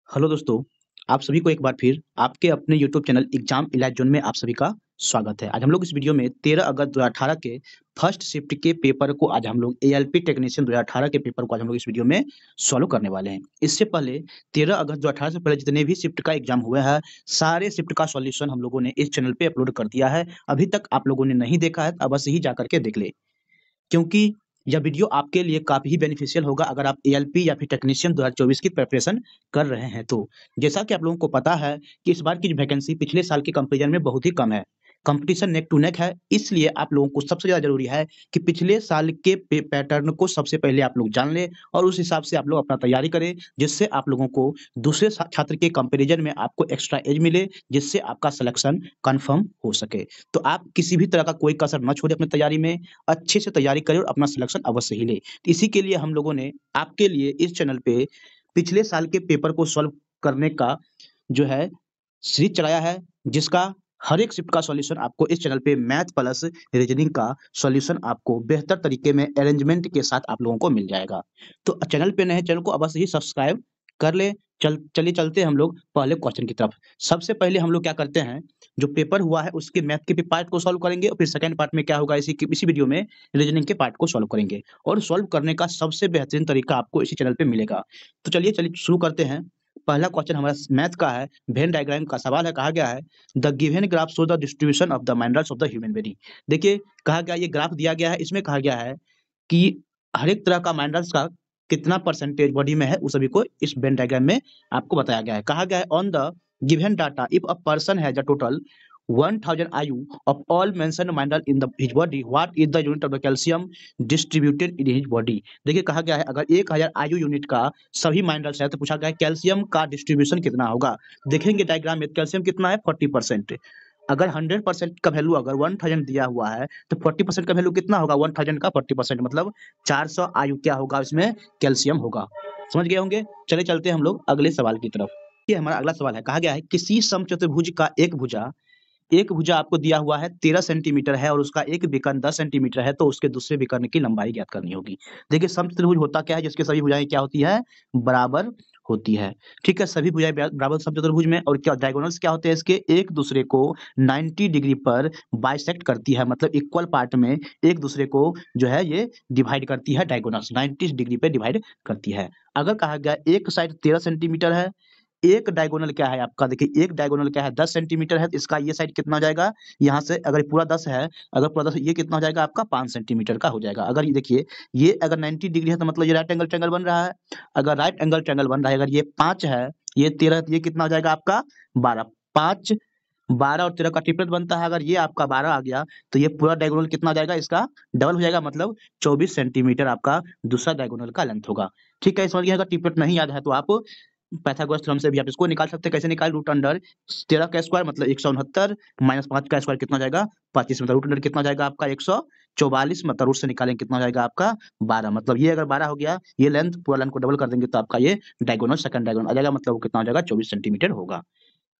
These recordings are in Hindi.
हेलो दोस्तों, आप सभी को एक बार फिर आपके अपने यूट्यूब चैनल एग्जाम इलाज जोन में आप सभी का स्वागत है। आज हम लोग इस वीडियो में 13 अगस्त 2018 के फर्स्ट शिफ्ट के पेपर को आज हम लोग एएलपी टेक्नीशियन 2018 के पेपर को आज हम लोग इस वीडियो में सॉल्व करने वाले हैं। इससे पहले 13 अगस्त 2018 से पहले जितने भी शिफ्ट का एग्जाम हुआ है, सारे शिफ्ट का सॉल्यूशन हम लोगों ने इस चैनल पे अपलोड कर दिया है। अभी तक आप लोगों ने नहीं देखा है, तो अवश्य ही जाकर के देख ले। क्योंकि यह वीडियो आपके लिए काफ़ी ही बेनिफिशियल होगा अगर आप एएलपी या फिर टेक्नीशियन 2024 की प्रिपरेशन कर रहे हैं तो। जैसा कि आप लोगों को पता है कि इस बार की जो वैकेंसी पिछले साल के कंपैरिजन में बहुत ही कम है। कंपटीशन नेक टू नेक है, इसलिए आप लोगों को सबसे ज़्यादा ज़रूरी है कि पिछले साल के पैटर्न को सबसे पहले आप लोग जान लें और उस हिसाब से आप लोग अपना तैयारी करें, जिससे आप लोगों को दूसरे छात्र के कंपैरिजन में आपको एक्स्ट्रा एज मिले, जिससे आपका सिलेक्शन कंफर्म हो सके। तो आप किसी भी तरह का कोई कसर न छोड़ें अपनी तैयारी में, अच्छे से तैयारी करें और अपना सिलेक्शन अवश्य ही लें। तो इसी के लिए हम लोगों ने आपके लिए इस चैनल पे पिछले साल के पेपर को सॉल्व करने का जो है सीरीज चलाया है, जिसका हर एक शिफ्ट का सॉल्यूशन आपको इस चैनल पे मैथ प्लस रीजनिंग का सॉल्यूशन आपको बेहतर तरीके में अरेंजमेंट के साथ आप लोगों को मिल जाएगा। तो चैनल पे नए हैं, चैनल को अवश्य ही सब्सक्राइब कर ले। चलिए चलते हैं हम लोग पहले क्वेश्चन की तरफ। सबसे पहले हम लोग क्या करते हैं, जो पेपर हुआ है उसके मैथ के पार्ट को सॉल्व करेंगे और फिर सेकंड पार्ट में क्या होगा इसी वीडियो में रीजनिंग के पार्ट को सॉल्व करेंगे और सॉल्व करने का सबसे बेहतरीन तरीका आपको इसी चैनल पे मिलेगा। तो चलिए शुरू करते हैं। पहला क्वेश्चन हमारा मैथ का है, वेन डायग्राम का सवाल है। कहा गया है the given graph show the distribution of the minerals of the human body. देखिए कहा गया ये ग्राफ दिया गया है, इसमें कहा गया है कि हर एक तरह का मिनरल्स का कितना परसेंटेज बॉडी में है, उस सभी को इस वेन डायग्राम में आपको बताया गया है। कहा गया है on the given data if a person has a total 1000 IU of all mentioned mineral in his body, what is the unit of the calcium distributed in his body। देखिए कहा गया है अगर 1000 आयु यूनिट का सभी माइनरल्स है तो पूछा गया है कैल्शियम का डिस्ट्रीब्यूशन कितना होगा। देखेंगे डायग्राम में कैल्शियम कितना है 40%। अगर 100% का वैल्यू अगर 1000 दिया हुआ है तो 40% का वैल्यू कितना होगा, 1000 का 40% मतलब 400 आयु क्या होगा, इसमें कैल्शियम होगा। समझ गए होंगे। चले चलते हैं हम लोग अगले सवाल की तरफ। ये हमारा अगला सवाल है। कहा गया है किसी समचतुर्भुज का एक भुजा आपको दिया हुआ है 13 सेंटीमीटर है और उसका एक विकर्ण 10 सेंटीमीटर है, तो उसके दूसरे विकर्ण की लंबाई ज्ञात करनी होगी। देखिए समचतुर्भुज होता क्या है, जिसके सभी भुजाएं क्या होती है, बराबर होती है। ठीक है, सभी भुजाएं बराबर समचतुर्भुज में। और क्या डायगोनल्स क्या होते हैं इसके, एक दूसरे को 90 डिग्री पर बाइसेक्ट करती है, मतलब इक्वल पार्ट में एक दूसरे को जो है ये डिवाइड करती है। डायगोनल्स 90 डिग्री पे डिवाइड करती है। अगर कहा गया एक साइड 13 सेंटीमीटर है, एक डायगोनल क्या है आपका, देखिए एक डायगोनल क्या है 10 सेंटीमीटर है, तो इसका ये साइड कितना हो जाएगा, यहाँ से अगर पूरा 10 है, अगर पूरा 10 ये कितना हो जाएगा आपका 5 सेंटीमीटर का हो जाएगा। अगर ये देखिए ये अगर 90 डिग्री है तो मतलब ये राइट एंगल ट्रायंगल बन रहा है। अगर राइट एंगल ट्रायंगल बन रहा है, अगर ये 5 है, ये 13, ये कितना हो जाएगा आपका 12। 5 12 और 13 का ट्रिपलेट बनता है। अगर ये आपका 12 आ गया तो ये पूरा डायगोनल कितना हो जाएगा, इसका डबल हो जाएगा, मतलब 24 सेंटीमीटर आपका दूसरा डायगोनल का लेंथ होगा। ठीक है, समझ गए। अगर ट्रिपलेट नहीं याद है तो आप पाइथागोरस थ्योरम से भी आप इसको निकाल सकते हैं। कैसे निकाल, रूट अंडर 13 का स्क्वायर मतलब 169 माइनस 5 का स्क्वायर कितना हो जाएगा 25, मतलब रूट अंडर कितना हो जाएगा आपका 144, मतलब रूट से निकालेंगे कितना हो जाएगा आपका 12। मतलब ये अगर 12 हो गया, ये लेंथ पूरा लेंथ को डबल कर देंगे तो आपका ये डायगोनल सेकंड डायगोनल आ जाएगा, मतलब वो कितना हो जाएगा 24 सेंटीमीटर होगा।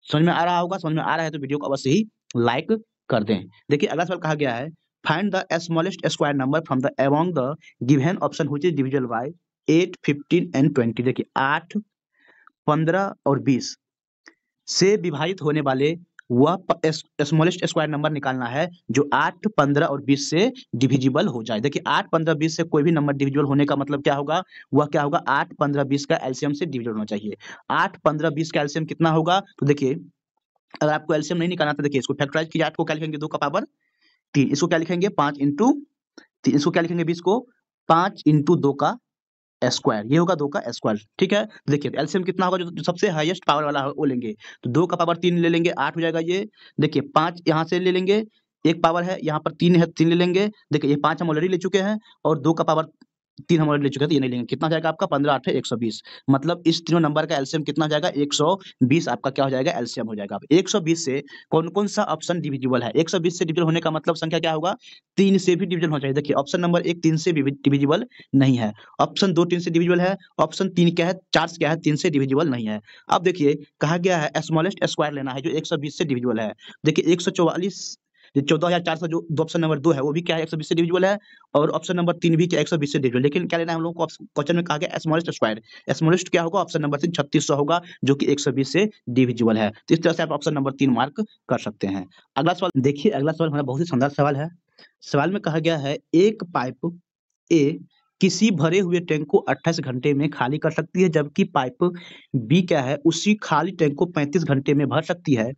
समझ में आ रहा होगा। समझ में आ रहा है तो वीडियो को अवश्य ही लाइक कर दें। देखिए अगला सवाल कहा गया है find the smallest square number from the among the given option which is divisible by 8, 15 and 20। देखिए 8, 15 और 20 से विभाजित होने वाले वह स्मॉलेस्ट स्क्वायर नंबर निकालना है जो 8, 15 और 20 से डिविजिबल हो जाए। देखिए 8, 15, 20 से कोई भी नंबर डिविजिबल होने का मतलब क्या होगा, वह क्या होगा 8, 15, 20 का एलसीएम से डिविजिबल होना चाहिए। 8, 15, 20 का एलसीएम कितना होगा, तो देखिए अगर आपको एलसीएम नहीं निकालना था, देखिए इसको फैक्टराइज कीजिए। 8 को क्या लिखेंगे 2 का पावर 3, इसको क्या लिखेंगे 5 इंटू 3, इसको क्या लिखेंगे 20 को 5 इंटू 2 का स्क्वायर, ये होगा 2 का स्क्वायर। ठीक है, देखिए एलसीएम कितना होगा, जो सबसे हाईएस्ट पावर वाला है वो लेंगे, तो 2 का पावर 3 ले लेंगे 8 हो जाएगा ये। देखिए 5 यहाँ से ले लेंगे, एक पावर है यहाँ पर 3 है 3 ले लेंगे। देखिए ये 5 हम ऑलरेडी ले चुके हैं और 2 का पावर 3 हम ऑलरेडी ले चुके हैं, तो ये नहीं लेंगे। कितना जाएगा आपका 15, 8 है 120, मतलब इस तीनों नंबर का एलसीएम कितना जाएगा 120 आपका क्या हो जाएगा एलसीएम हो जाएगा। अब 120 से कौन कौन सा ऑप्शन डिविजिबल है, 120 से डिविजिबल होने का मतलब संख्या क्या होगा, 3 से भी डिविजन होना चाहिए। देखिए ऑप्शन नंबर 1 3 से डिविजिबल नहीं है, ऑप्शन 2 3 से डिविजिबल है, ऑप्शन 3 क्या है 4 से क्या है 3 से डिविजिबल नहीं है। अब देखिए कहा गया है स्मॉलेस्ट स्क्वायर लेना है जो 120 से डिविजिबल है। देखिए 144 ये 14,400 जो ऑप्शन नंबर 2 है वो भी क्या है 120 से डिविजिबल है, और ऑप्शन नंबर 3 भी क्या 120 से डिविजिबल। लेकिन क्या लेना है हम लोग को, क्वेश्चन में कहा गया स्मॉलेस्ट स्क्वायर। स्मॉलेस्ट क्या होगा, ऑप्शन नंबर 3 3600 होगा, जो कि 120 से डिविजिबल है। तो इस तरह से आप ऑप्शन नंबर 3 मार्क कर सकते हैं। अगला सवाल देखिए, अगला सवाल हमारा बहुत ही शानदार सवाल है। सवाल में कहा गया है एक पाइप ए किसी भरे हुए टैंक को 28 घंटे में खाली कर सकती है, जबकि पाइप बी क्या है उसी खाली टैंक को 35 घंटे में भर सकती है।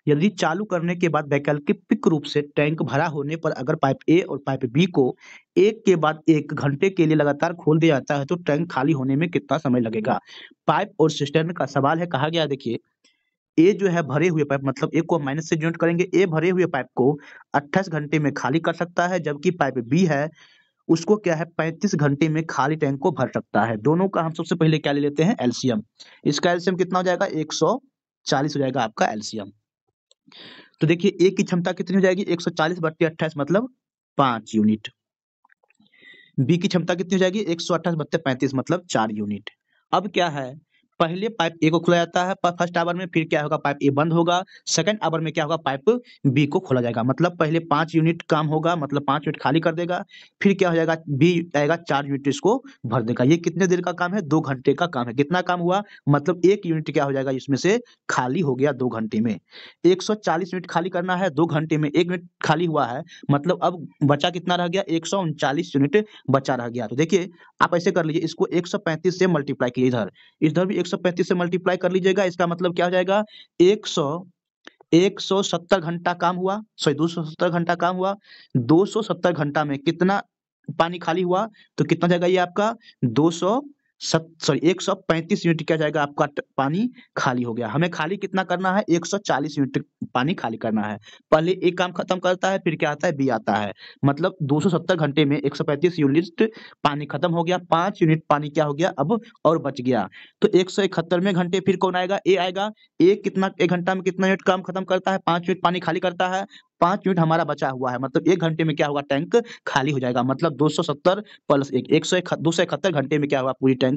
यदि चालू करने के बाद वैकल्पिक रूप से टैंक भरा होने पर अगर पाइप ए और पाइप बी को एक के बाद एक घंटे के लिए लगातार खोल दिया जाता है तो टैंक खाली होने में कितना समय लगेगा। पाइप और सिस्टर्न का सवाल है। कहा गया देखिए, ए जो है भरे हुए पाइप, मतलब ए को माइनस से डिनोट करेंगे, ए भरे हुए पाइप को 28 घंटे में खाली कर सकता है, जबकि पाइप बी है उसको क्या है 35 घंटे में खाली टैंक को भर सकता है। दोनों का हम सबसे पहले क्या ले लेते हैं, एलसीएम। इसका एलसीएम कितना हो जाएगा, 140 हो जाएगा आपका एलसीएम। तो देखिए ए की क्षमता कितनी हो जाएगी, 140/28 मतलब 5 यूनिट। बी की क्षमता कितनी हो जाएगी, 128/35 मतलब 4 यूनिट। अब क्या है, पहले पाइप ए को खोला जाता है फर्स्ट आवर में, फिर क्या होगा पाइप ए बंद होगा, सेकंड आवर में क्या होगा पाइप बी को खोला जाएगा, मतलब पहले 5 यूनिट काम होगा, मतलब 5 यूनिट खाली कर देगा, फिर क्या हो जाएगा बी आएगा 4 यूनिट इसको भर देगा। ये कितने देर का काम है, 2 घंटे का काम है। कितना काम हुआ, मतलब 1 यूनिट क्या हो जाएगा इसमें से खाली हो गया 2 घंटे में। 140 यूनिट खाली करना है 2 घंटे में, 1 यूनिट खाली हुआ है, मतलब अब बचा कितना रह गया, 139 यूनिट बचा रह गया। तो देखिए आप ऐसे कर लीजिए, इसको 135 से मल्टीप्लाई कीजिए, इधर इधर भी 135 से मल्टीप्लाई कर लीजिएगा। इसका मतलब क्या हो जाएगा, 170 घंटा काम हुआ, सॉरी 270 घंटा काम हुआ। 270 घंटा में कितना पानी खाली हुआ, तो कितना जाएगा ये आपका 135 यूनिट क्या जाएगा आपका पानी खाली हो गया। हमें खाली कितना करना है, 140 यूनिट पानी खाली करना है। पहले एक काम खत्म करता है, फिर क्या आता है बी आता है, मतलब 270 घंटे में 135 यूनिट पानी खत्म हो गया, 5 यूनिट पानी क्या हो गया अब और बच गया। तो 171वें घंटे फिर कौन आएगा, ए आएगा। ए कितना, एक घंटा में कितना यूनिट काम खत्म करता है, 5 यूनिट पानी खाली करता है। 5 यूनिट हमारा बचा हुआ है, मतलब 1 घंटे में क्या होगा टैंक खाली हो जाएगा, मतलब 270 प्लस 1 271 घंटे में क्या होगा पूरी टैंक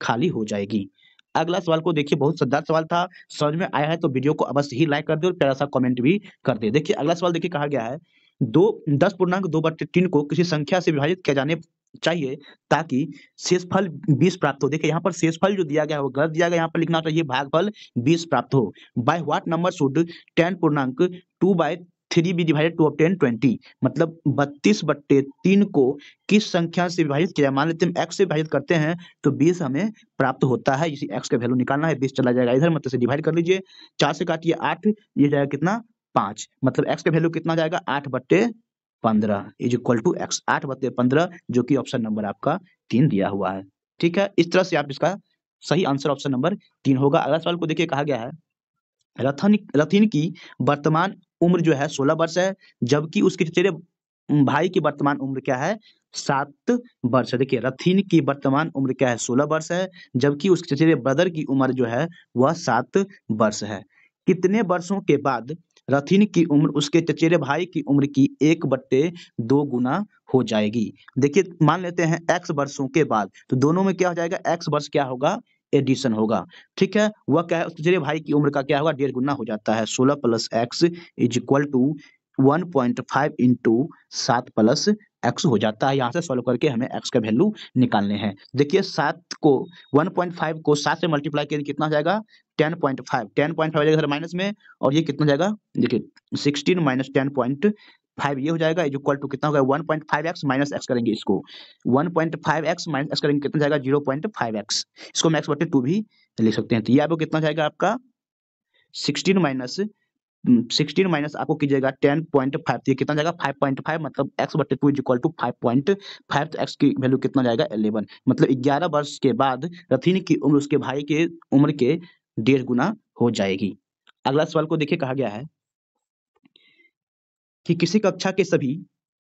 खाली हो जाएगी। अगला सवाल को देखिए, बहुत शानदार सवाल था, समझ में आया है तो वीडियो को अवश्य ही लाइक कर दे और प्यारा सा कमेंट भी कर दे। देखिए अगला सवाल देखिए, कहा गया है 10.2/3 को किसी संख्या से विभाजित किया जाने चाहिए ताकि शेषफल 20 प्राप्त हो। देखिए यहाँ पर शेषफल जो दिया गया है वो गलत दिया गया, यहाँ पर लिखना चाहिए भागफल 20 प्राप्त हो। By what number should 10.2/3 be divided to obtain 20, मतलब 32/3 को किस संख्या से विभाजित किया, मान लेते हैं x से विभाजित करते हैं तो 20 हमें प्राप्त होता है। इसी x का वैल्यू निकालना है, 20 चला जाएगा इधर, मतलब से डिवाइड कर लीजिए, 4 से काटिए 8, ये जाएगा कितना 5, मतलब x का वैल्यू कितना जाएगा 8/15 इज इक्वल टू x, 8/15 जो कि ऑप्शन नंबर आपका 3 दिया हुआ है। ठीक है, इस तरह से आप इसका सही आंसर ऑप्शन नंबर 3 होगा। अगला सवाल को देखिए, कहा गया है रथिन की वर्तमान उम्र जो है 16 वर्ष है, जबकि उसके चचेरे भाई की वर्तमान उम्र क्या है 7 वर्ष है। देखिए रथिन की वर्तमान उम्र क्या है 16 वर्ष है, जबकि उसके चचेरे ब्रदर की उम्र जो है वह 7 वर्ष है। कितने वर्षों के बाद रथिन की उम्र उसके चचेरे भाई की उम्र की 1/2 गुना हो जाएगी। देखिए मान लेते हैं x वर्षों के बाद, तो दोनों में क्या हो जाएगा, x वर्ष क्या होगा एडिशन होगा। ठीक है, वह क्या है उसके चचेरे भाई की उम्र का क्या होगा 1.5 गुना हो जाता है। 16 + x is equal to 1.5 into 7 + x हो जाता है। यहाँ से सॉल्व करके हमें x का वैल्यू निकालने हैं। देखिए 1.5 को 7 से मल्टीप्लाई करें कितना हो जाएगा 10.5 हो जाएगा माइनस में, और ये कितना जाएगा देखिए 16 - 10.5 ये हो जाएगा इज इक्वल टू कितना होगा 1.5x माइनस x करेंगे, इसको 1.5x माइनस x करेंगे कितना जाएगा 0.5x, इसको हम x/2 भी लिख सकते हैं। तो ये आपको कितना जाएगा आपका 16 माइनस आपको कीजिएगा 10.5, तो ये कितना जाएगा 5.5, मतलब x/2 इज इक्वल टू 5.5, तो x की वैल्यू कितना जाएगा 11, मतलब 11 वर्ष के बाद रथिन की उम्र उसके भाई के उम्र के 1.5 गुना हो जाएगी। अगला सवाल को देखिए, कहा गया है कि किसी कक्षा के सभी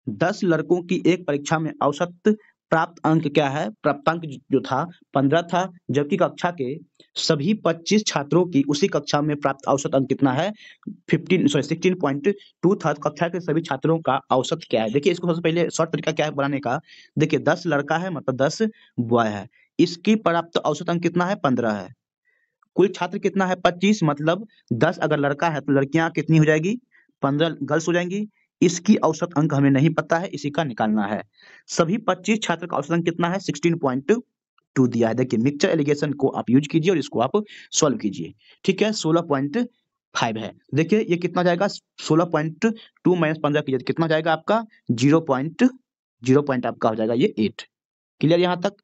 10 लड़कों की एक परीक्षा में औसत प्राप्त अंक क्या है, प्राप्तांक जो था 15 था, जबकि कक्षा के सभी 25 छात्रों की उसी कक्षा में प्राप्त औसत अंक कितना है 16.2 था। तो कक्षा के सभी छात्रों का औसत क्या है। देखिए इसको सबसे पहले शॉर्ट तरीका क्या है बनाने का, देखिए 10 लड़का है मतलब 10 बॉय है, इसकी प्राप्त औसत अंक कितना है 15 है, कुल छात्र कितना है 25, मतलब 10 अगर लड़का है तो लड़कियां कितनी हो जाएगी 15 गर्ल्स हो जाएंगी, इसकी औसत अंक हमें नहीं पता है, इसी का निकालना है। सभी 25 छात्र का औसत अंक कितना है? 16.2 दिया है। देखिए मिक्सचर एलिगेशन को आप यूज कीजिए और इसको आप सॉल्व कीजिए। ठीक है, 16.5 है। देखिए ये कितना जाएगा? 16.2 माइनस 15 कीजिए तो कितना जाएगा आपका? 0.0 आपका हो जाएगा ये 8। क्लियर यहाँ तक?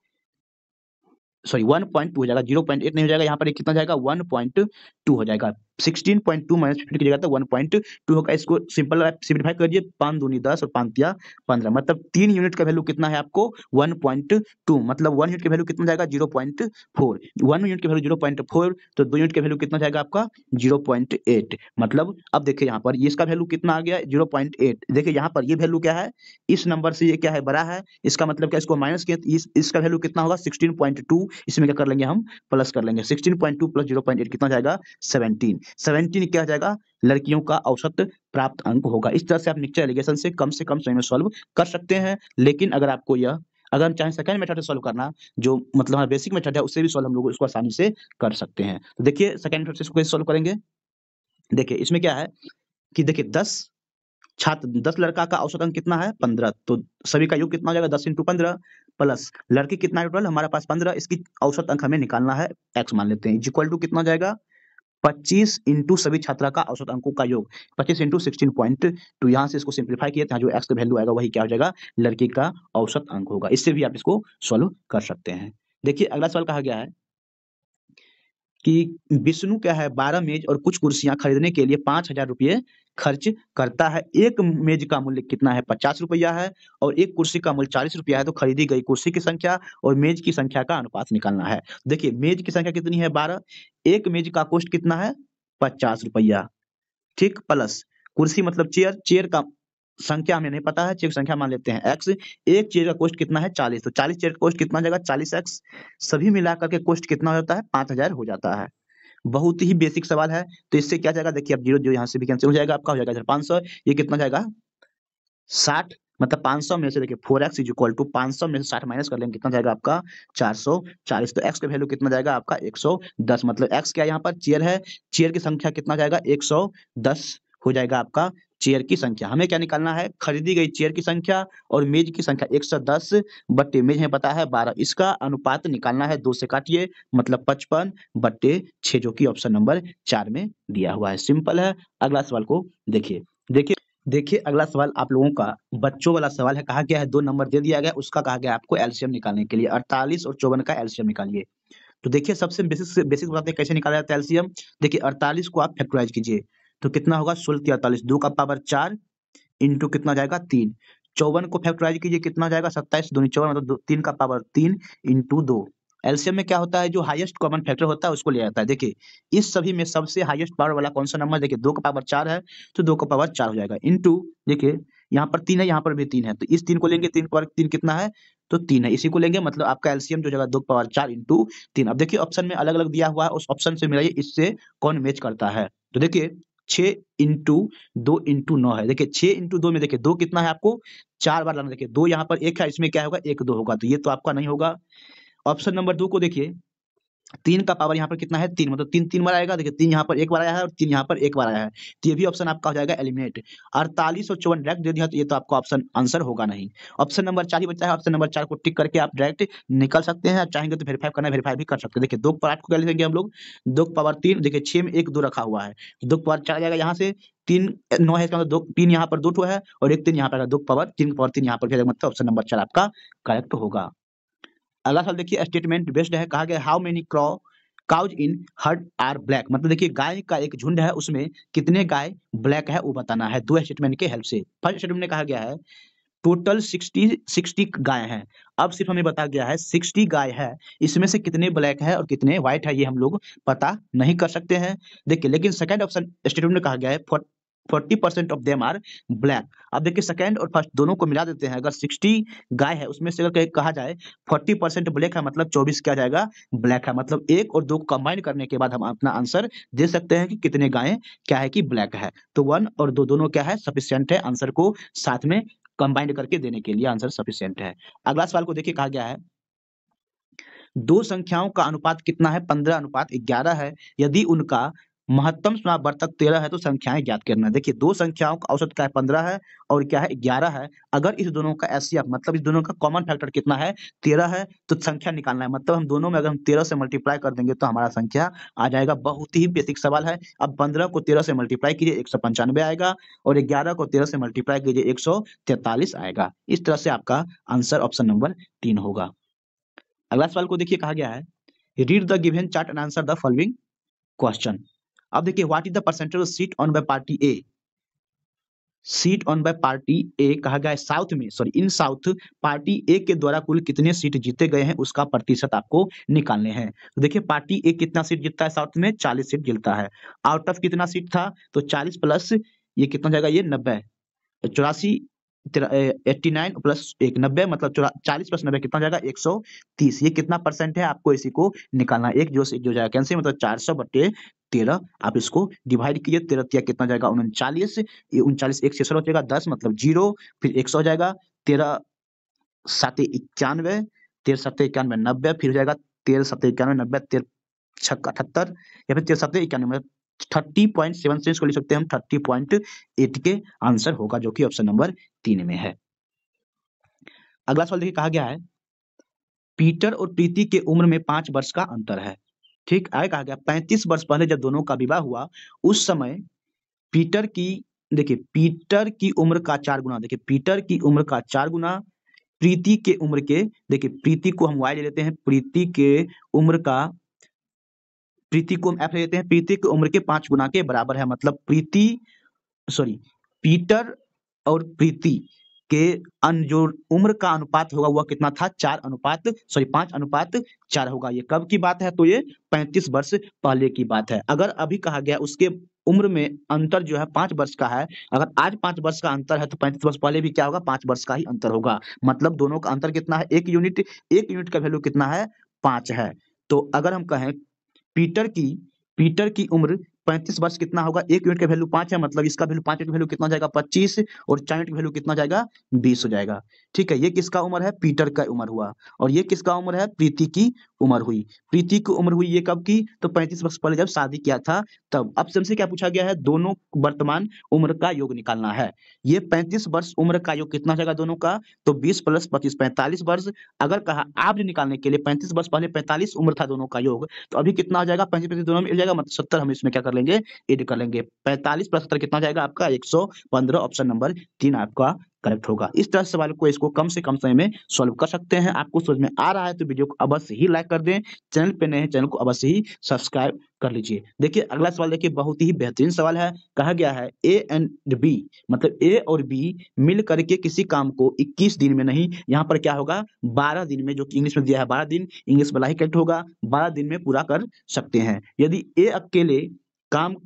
सॉरी 1.2 हो जाएगा, 0.8 नहीं हो जाएगा। यहाँ पर ये कितना जाएगा? 1.2 हो जाएगा। 16.2 माइनस 15 की जगह तो 1.2 होगा। इसको सिंपलीफाई करिए, 5 दूनी 10 और 5 तिया 15, मतलब 3 यूनिट का वैल्यू कितना है आपको? 1.2, मतलब 1 यूनिट की वैल्यू कितना जाएगा? 0.4। 1 यूनिट की वैल्यू 0.4, तो 2 यूनिट की वैल्यू कितना जाएगा आपका? 0.8। मतलब अब देखिए यहाँ पर ये इसका वैल्यू कितना आ गया? 0.8। देखिए यहाँ पर ये वैल्यू क्या है? इस नंबर से ये क्या है? बड़ा है। इसका मतलब क्या? इसको माइनस किया तो इसका वैल्यू कितना होगा? 16.2। इसमें क्या कर लेंगे हम? प्लस कर लेंगे। 16.2 प्लस 0.8 कितना जाएगा? 17। 17 क्या जाएगा? लड़कियों का औसत प्राप्त अंक होगा। इस तरह से आप मिक्सचर एलिगेशन से कम समय में सॉल्व कर सकते हैं। लेकिन अगर आपको यह अगर हम चाहें सेकंड मेथड से सॉल्व करना, जो मतलब हमारा बेसिक मेथड है, उससे भी सॉल्व हम लोग इसको आसानी से कर सकते हैं। तो देखिए सेकंड मेथड से इसको कैसे सॉल्व करेंगे? देखिए इसमें क्या है कि देखिए 10 लड़का का औसत अंक कितना है? 15। तो सभी का योग कितना हो जाएगा? 10 × 15 प्लस लड़की कितना है टोटल? हमारे पास 15। इसकी औसत अंक हमें निकालना है, x मान लेते हैं, इक्वल टू कितना हो जाएगा? 25 इंटू सभी छात्रा का औसत अंकों का योग, 25 इंटू 16.2। यहाँ से इसको सिंप्लीफाई किए तो जो x का वैल्यू आएगा वही क्या हो जाएगा? लड़की का औसत अंक होगा। इससे भी आप इसको सॉल्व कर सकते हैं। देखिए अगला सवाल कहा गया है कि विष्णु क्या है 12 मेज और कुछ कुर्सियां खरीदने के लिए 5,000 रुपये खर्च करता है। एक मेज का मूल्य कितना है? 50 रुपया है और एक कुर्सी का मूल्य 40 रुपया है। तो खरीदी गई कुर्सी की संख्या और मेज की संख्या का अनुपात निकालना है। देखिए मेज की संख्या कितनी है? 12। एक मेज का कॉस्ट कितना है? 50 रुपया। ठीक, प्लस कुर्सी मतलब चेयर, चेयर का संख्या हमें नहीं पता है, चेयर की संख्या मान लेते हैं x। एक चेयर का कॉस्ट कितना है? 40। तो 40 चेयर का कॉस्ट कितना हो जाएगा? 40x। सभी मिलाकर के कॉस्ट कितना हो जाता है? 5,000 हो जाता है। बहुत ही बेसिक सवाल है। तो इससे क्या जाएगा? देखिए अब 0 यहाँ से भी कैंसिल हो जाएगा, आपका हो जाएगा इधर 500। ये कितना जाएगा? 60। मतलब 500 में से देखिए 4x इज इक्वल टू 500 में से 60 माइनस कर लेंगे, कितना जाएगा आपका? 440। तो x का वैल्यू कितना जाएगा आपका? 110। मतलब x क्या यहाँ पर? चेयर है। चेयर की संख्या कितना जाएगा? 110 हो जाएगा आपका चेयर की संख्या। हमें क्या निकालना है? खरीदी गई चेयर की संख्या और मेज की संख्या 110 बट्टे मेज हमें पता है 12। इसका अनुपात निकालना है, 2 से काटिए, मतलब 55 बट्टे 6, जो कि ऑप्शन नंबर 4 में दिया हुआ है। सिंपल है। अगला सवाल को देखिए। देखिए अगला सवाल आप लोगों का बच्चों वाला सवाल है। कहा गया है 2 नंबर दे दिया गया, उसका कहा गया है आपको एलसीएम निकालने के लिए। 48 और 54 का एलसीएम निकालिए। तो देखिए सबसे बेसिक से बेसिक बताते हैं कैसे निकाला जाता है एलसीएम। देखिए 48 को आप फैक्टराइज कीजिए तो कितना होगा? 16 48, 2 का पावर 4 इंटू कितना जाएगा? 3। 54 को फैक्टराइज कीजिए, कितना जाएगा? 27 दूनी 54, मतलब 3 का पावर 3 इंटू 2। एलसीएम में क्या होता है? जो हाईएस्ट कॉमन फैक्टर होता है उसको लिया जाता है। देखिए इस सभी में सबसे हाईएस्ट पावर वाला कौन सा नंबर? देखिए 2 का पावर 4 है तो 2 का पावर 4 हो जाएगा, इंटू देखिए यहाँ पर 3 है, यहाँ पर भी 3 है, तो इस 3 को लेंगे, 3 पर 3 कितना है? तो 3 है, इसी को लेंगे, मतलब आपका एलसीएम जो जगह 2 का पावर 4 इंटू 3। अब देखिए ऑप्शन में अलग अलग दिया हुआ है, उस ऑप्शन से मिलाइए इससे कौन मैच करता है। तो देखिए 6 इंटू 2 इंटू 9 है। देखिए 6 इंटू 2 में देखिए 2 कितना है? आपको 4 बार लाना। देखिए 2 यहाँ पर 1 है, इसमें क्या होगा? 1 2 होगा, तो ये तो आपका नहीं होगा। ऑप्शन नंबर 2 को देखिए, 3 का पावर यहाँ पर कितना है? 3, मतलब 3 3 बार आएगा। देखिए 3 यहाँ पर 1 बार आया है और 3 यहाँ पर 1 बार आया है, तो ये भी ऑप्शन आपका हो जाएगा एलिमिनेट। 48 और 54 डायरेक्ट दे दिया तो ये तो आपका ऑप्शन आंसर होगा नहीं। ऑप्शन नंबर 4 ही बचा है। ऑप्शन नंबर 4 को टिक करके आप डायरेक्ट निकल सकते हैं। आप चाहेंगे तो वेरीफाई करना, वेरीफाई भी कर सकते हैं। देखिए 2 के पावर 8 को क्या लिखेंगे हम लोग? 2 के पावर 3, देखिए 6 में 1 2 रखा हुआ है, 2 के पावर 4 आ जाएगा यहाँ से। 3 9 है, इसका मतलब 2 3 यहाँ पर 2 ठो है और 1 3 यहाँ पर 2 के पावर 3 के पावर 3 यहाँ पर भी, मतलब ऑप्शन नंबर 4 आपका करेक्ट होगा। अगला सवाल देखिए, स्टेटमेंट बेस्ड है। कहा गया how many cows in herd are black, मतलब देखिए गाय का एक झुंड है, उसमें कितने गाय ब्लैक है वो बताना है 2 स्टेटमेंट के हेल्प से। फर्स्ट स्टेटमेंट में कहा गया है टोटल 60 गाय हैं। अब सिर्फ हमें बता गया है 60 गाय है, इसमें से कितने ब्लैक है और कितने व्हाइट है ये हम लोग पता नहीं कर सकते हैं। देखिए लेकिन सेकंड ऑप्शन स्टेटमेंट में कहा गया है 40% ऑफ देम आर ब्लैक। अब देखिए सेकंड और फर्स्ट दोनों को मिला देते हैं। अगर 60 गाय है उसमें से अगर कहा जाए 40% ब्लैक है, मतलब 24 क्या जाएगा? ब्लैक है। मतलब 1 और 2 को कंबाइन करने के बाद हम अपना आंसर दे सकते हैं कि कितने गायें क्या है कि ब्लैक है। तो 1 और 2 दोनों क्या है? सफिशिएंट है आंसर को साथ में कंबाइंड करके देने के लिए, आंसर सफिशिएंट है। अगला सवाल को देखिए, कहा गया है 2 संख्याओं का अनुपात कितना है? 15:11 है। यदि उनका महत्तम समावर्तक 13 है तो संख्याएं ज्ञात करना है। देखिए दो संख्याओं का औसत क्या है 15 है और क्या है 11 है। अगर इस दोनों का एचसीएफ मतलब इस दोनों का कॉमन फैक्टर कितना है 13 है तो संख्या निकालना है। मतलब हम दोनों में अगर हम 13 से मल्टीप्लाई कर देंगे तो हमारा संख्या आ जाएगा। बहुत ही बेसिक सवाल है। अब 15 को 13 से मल्टीप्लाई कीजिए 195 आएगा और 11 को 13 से मल्टीप्लाई कीजिए 143 आएगा। इस तरह से आपका आंसर ऑप्शन नंबर 3 होगा। अगला सवाल को देखिए कहा गया है read the given chart and answer the following question. अब देखिए what is the percentage of seat won by party A. Seat won by party A कहा गया है साउथ में sorry in south party A के द्वारा कुल कितने सीट जीते गए हैं उसका प्रतिशत आपको निकालने हैं। तो देखिए पार्टी ए कितना सीट जीतता है साउथ में 40 सीट जीतता है। आउट ऑफ कितना सीट था तो 40 प्लस ये कितना जाएगा ये 90 84 89 प्लस 1 90 मतलब 40 प्लस 90 कितना जाएगा 130। ये कितना परसेंट है आपको इसी को निकालना है। एक जो से जो जाएगा कैंसिल मतलब 400/13 आप इसको डिवाइड कीजिए 13 तिया कितना जाएगा 39। ये 39 एक शेषर हो जाएगा 10 मतलब 0 फिर 100 हो जाएगा 13 7 91 13 7 91 90 फिर हो जाएगा 13 7 91 90 13 छक्का 78 या फिर 13 7 91 मतलब 30.7 से इसको लिख सकते हैं हम 30.8 के आंसर होगा जो कि ऑप्शन नंबर 3 में है। अगला सवाल देखिए कहा गया है पीटर और प्रीति के उम्र में 5 वर्ष का अंतर है। ठीक आगे कहा गया 35 वर्ष पहले जब दोनों का विवाह हुआ उस समय पीटर की देखिए पीटर की उम्र का 4 गुना देखिए पीटर की उम्र का 4 गुना प्रीति के उम्र के देखिए प्रीति को हम y ले लेते हैं प्रीति के उम्र का प्रीति को हम f ले लेते हैं प्रीति की उम्र के 5 गुना के बराबर है। मतलब प्रीति सॉरी पीटर और प्रीति के जो उम्र का अनुपात होगा वह कितना था 5:4 होगा। ये कब की बात है तो ये 35 वर्ष पहले की बात है। अगर अभी कहा गया उसके उम्र में अंतर जो है 5 वर्ष का है अगर आज 5 वर्ष का अंतर है तो 35 वर्ष पहले भी क्या होगा 5 वर्ष का ही अंतर होगा। मतलब दोनों का अंतर कितना है 1 यूनिट का वैल्यू कितना है 5 है। तो अगर हम कहें पीटर की पीटर की उम्र 35 वर्ष कितना होगा 1 यूनिट का वैल्यू 5 है मतलब इसका वैल्यू 5 यूनिट का वैल्यू कितना जाएगा 25 और 4 यूनिट का वैल्यू कितना जाएगा 20 हो जाएगा। ठीक है ये किसका उम्र है पीटर का उम्र हुआ और ये किसका उम्र है प्रीति की उम्र हुई। प्रीति की उम्र हुई ये कब की तो 35 वर्ष पहले जब शादी किया था तब। अब हमसे क्या पूछा गया है दोनों वर्तमान उम्र का योग निकालना है। ये 35 वर्ष उम्र का योग कितना जाएगा दोनों का तो 20 + 25 45 वर्ष। अगर कहा एवरेज निकालने के लिए 35 वर्ष पहले 45 उम्र था दोनों का योग तो अभी कितना हो जाएगा 35 दोनों में मिल जाएगा मतलब 70 हम इसमें क्या कर लेंगे ऐड कर लेंगे 45 + 70 कितना जाएगा आपका 115 ऑप्शन नंबर 3 आपका करेक्ट होगा। इस तरह से सवाल को इसको कम से कम समय में सॉल्व कर सकते हैं। आपको समझ में आ रहा है तो वीडियो को अवश्य ही लाइक कर दें। चैनल पे नए हैं चैनल को अवश्य ही सब्सक्राइब कर लीजिए। देखिए अगला सवाल देखिए बहुत ही बेहतरीन सवाल है। कहा गया है ए एंड बी मतलब ए और बी मिल करके किसी काम को 21 दिन में नहीं यहाँ पर क्या होगा 12 दिन में जो कि इंग्लिश में दिया है 12 दिन इंग्लिश वाला ही करेक्ट होगा 12 दिन में पूरा कर सकते हैं। यदि ए अकेले काम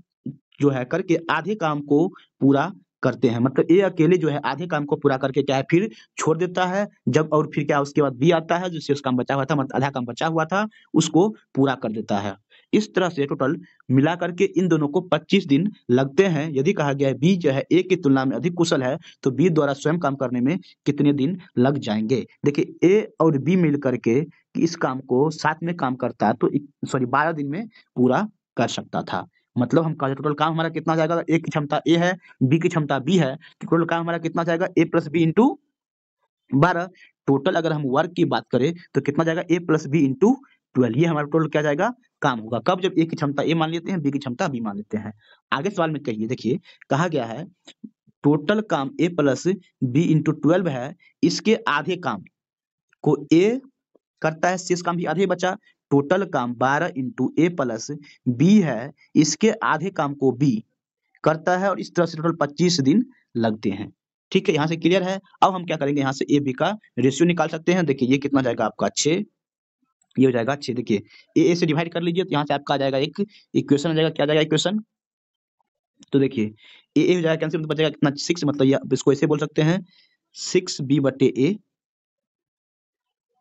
जो है करके आधे काम को पूरा करते हैं मतलब ए अकेले जो है आधे काम को पूरा करके क्या है फिर छोड़ देता है जब और फिर क्या उसके बाद बी आता है जिससे उसका काम बचा हुआ था मतलब आधा काम बचा हुआ था उसको पूरा कर देता है। इस तरह से टोटल मिला करके इन दोनों को 25 दिन लगते हैं। यदि कहा गया है बी जो है ए की तुलना में अधिक कुशल है तो बी द्वारा स्वयं काम करने में कितने दिन लग जाएंगे। देखिए ए और बी मिल करके इस काम को साथ में काम करता है तो सॉरी 12 दिन में पूरा कर सकता था। मतलब हम कहा टोटल काम हमारा कितना जाएगा ए की क्षमता ए है बी की क्षमता बी है तो टोटल काम हमारा कितना जाएगा ए प्लस बी इंटू 12। टोटल अगर हम वर्क की बात करें तो कितना जाएगा ए प्लस बी इंटू 12। ये हमारा टोटल क्या जाएगा काम होगा कब जब ए की क्षमता ए मान लेते हैं बी की क्षमता बी मान लेते हैं। आगे सवाल में कहिए देखिए कहा गया है टोटल काम ए प्लस बी इंटू 12 है इसके आधे काम को ए करता है शेष काम भी आधे बचा। टोटल काम 12 इंटू ए प्लस बी है इसके आधे काम को बी करता है और इस तरह से टोटल 25 दिन लगते हैं। ठीक है यहाँ से क्लियर है। अब हम क्या करेंगे यहाँ से ए बी का रेशियो निकाल सकते हैं। देखिए ये कितना जाएगा आपका 6 ये हो जाएगा 6 देखिए ए से डिवाइड कर लीजिए तो यहाँ से आपका आ जाएगा एक इक्वेशन आ जाएगा क्या जाएगा इक्वेशन तो देखिए ए हो जाएगा कैंसिल बचेगा कितना 6 मतलब ये इसको ऐसे बोल सकते हैं 6b/a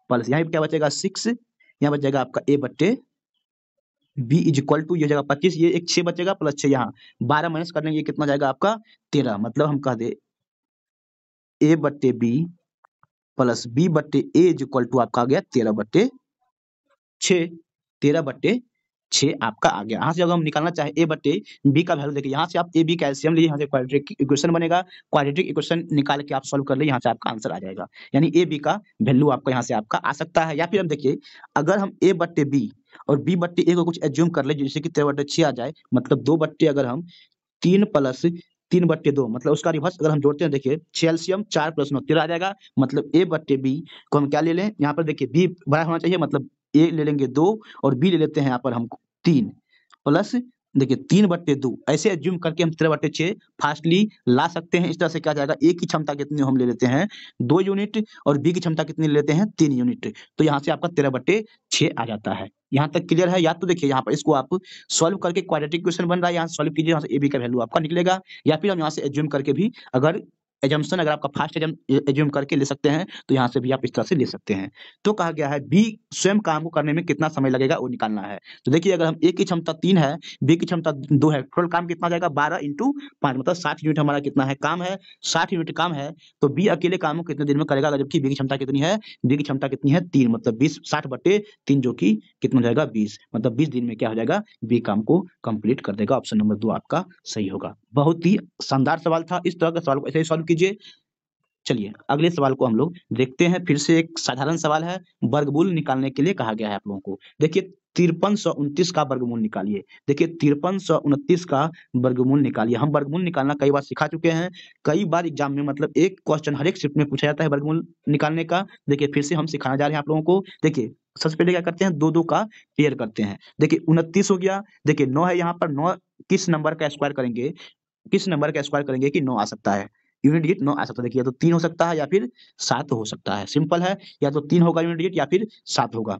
प्लस यहाँ पे क्या बचेगा 6 यहाँ बच जाएगा आपका a/b इज इक्वल टू ये हो जाएगा 25 ये एक 6 बचेगा प्लस 6 यहाँ 12 माइनस करने ये कितना जाएगा आपका 13 मतलब हम कह दे a/b plus b/a is equal to आपका आ गया 13/6 13/6 6 आपका आ गया। यहाँ से अगर हम निकालना चाहे a बटे b का वैल्यू, देखिए यहाँ से आप ab का एलसीएम लीजिए, यहाँ से क्वाड्रेटिक इक्वेशन बनेगा, क्वाड्रेटिक इक्वेशन निकाल के आप सॉल्व कर ले, यहाँ से आपका आंसर आ जाएगा। यानी ab का वैल्यू आपका यहाँ से आपका आ सकता है। या फिर हम देखिए अगर हम a बटे b और b बटे a को कुछ एज्यूम कर ले, जैसे कि 13 बटे 6 आ जाए, मतलब 2 बट्टे अगर हम 3 प्लस 3 बट्टे 2, मतलब उसका रिवर्स अगर हम जोड़ते हैं, देखिए 6 एलसीएम 4 प्लस 9 13 आ जाएगा। मतलब a बट्टे b को हम क्या ले लें, यहाँ पर देखिए b बड़ा होना चाहिए, मतलब a ले लेंगे 2 और b ले लेते हैं यहाँ पर हम 3 प्लस, देखिए 3 बट्टे 2, ऐसे एज्यूम करके हम 13 बट्टे 6 फास्टली ला सकते हैं। इस तरह से क्या जाएगा, a की क्षमता कितनी हम ले लेते हैं 2 यूनिट और b की क्षमता कितनी ले लेते हैं 3 यूनिट, तो यहाँ से आपका 13 बट्टे 6 आ जाता है। यहाँ तक क्लियर है? या तो देखिए यहाँ पर इसको आप सॉल्व करके क्वाड्रेटिक इक्वेशन बन रहा है, यहाँ से सॉल्व कीजिए, यहाँ से ab का वैल्यू आपका निकलेगा। या फिर हम यहाँ से एज्यूम करके भी, अगर एजम्पशन अगर आपका फास्ट एज्यूम करके ले सकते हैं, तो यहाँ से भी आप इस तरह से ले सकते हैं। तो कहा गया है बी स्वयं काम को करने में कितना समय लगेगा वो निकालना है। तो देखिए अगर हम ए की क्षमता 3 है, बी की क्षमता 2 है, टोटल काम कितना जाएगा 12 इंटू 5, मतलब 60 यूनिट हमारा कितना है काम है, 60 यूनिट काम है। तो बी अकेले काम को कितने दिन में करेगा, जबकि बी की क्षमता कितनी है, बी की क्षमता कितनी है 3, मतलब 20 60 बटे 3 जो कि कितना हो जाएगा 20, मतलब 20 दिन में क्या हो जाएगा बी काम को कंप्लीट कर देगा। ऑप्शन नंबर 2 आपका सही होगा। बहुत ही शानदार सवाल था, इस तरह के सवाल को ऐसे ही सॉल्व कीजिए। चलिए अगले सवाल को हम लोग देखते हैं। फिर से एक साधारण सवाल है, वर्गमूल निकालने के लिए कहा गया है आप लोगों को। देखिए 5329 का वर्गमूल निकालिए। देखिए 5329 का वर्गमूल निकालिए। हम वर्गमूल निकालना कई बार सिखा चुके हैं, कई बार एग्जाम में, मतलब एक क्वेश्चन हर एक शिफ्ट में पूछा जाता है वर्गमूल निकालने का। देखिए फिर से हम सिखाने जा रहे हैं आप लोगों को। देखिए सबसे पहले क्या करते हैं, दो दो का पेयर करते हैं। देखिए 29 हो गया, देखिए 9 है यहाँ पर, 9 किस नंबर का स्क्वायर करेंगे, किस नंबर का स्क्वायर करेंगे कि 9 आ सकता है, यूनिट डिजिट 9 आ सकता है। देखिए या तो 3 हो सकता है या फिर 7 हो सकता है, सिंपल है, या तो 3 होगा यूनिट डिजिट या फिर 7 होगा।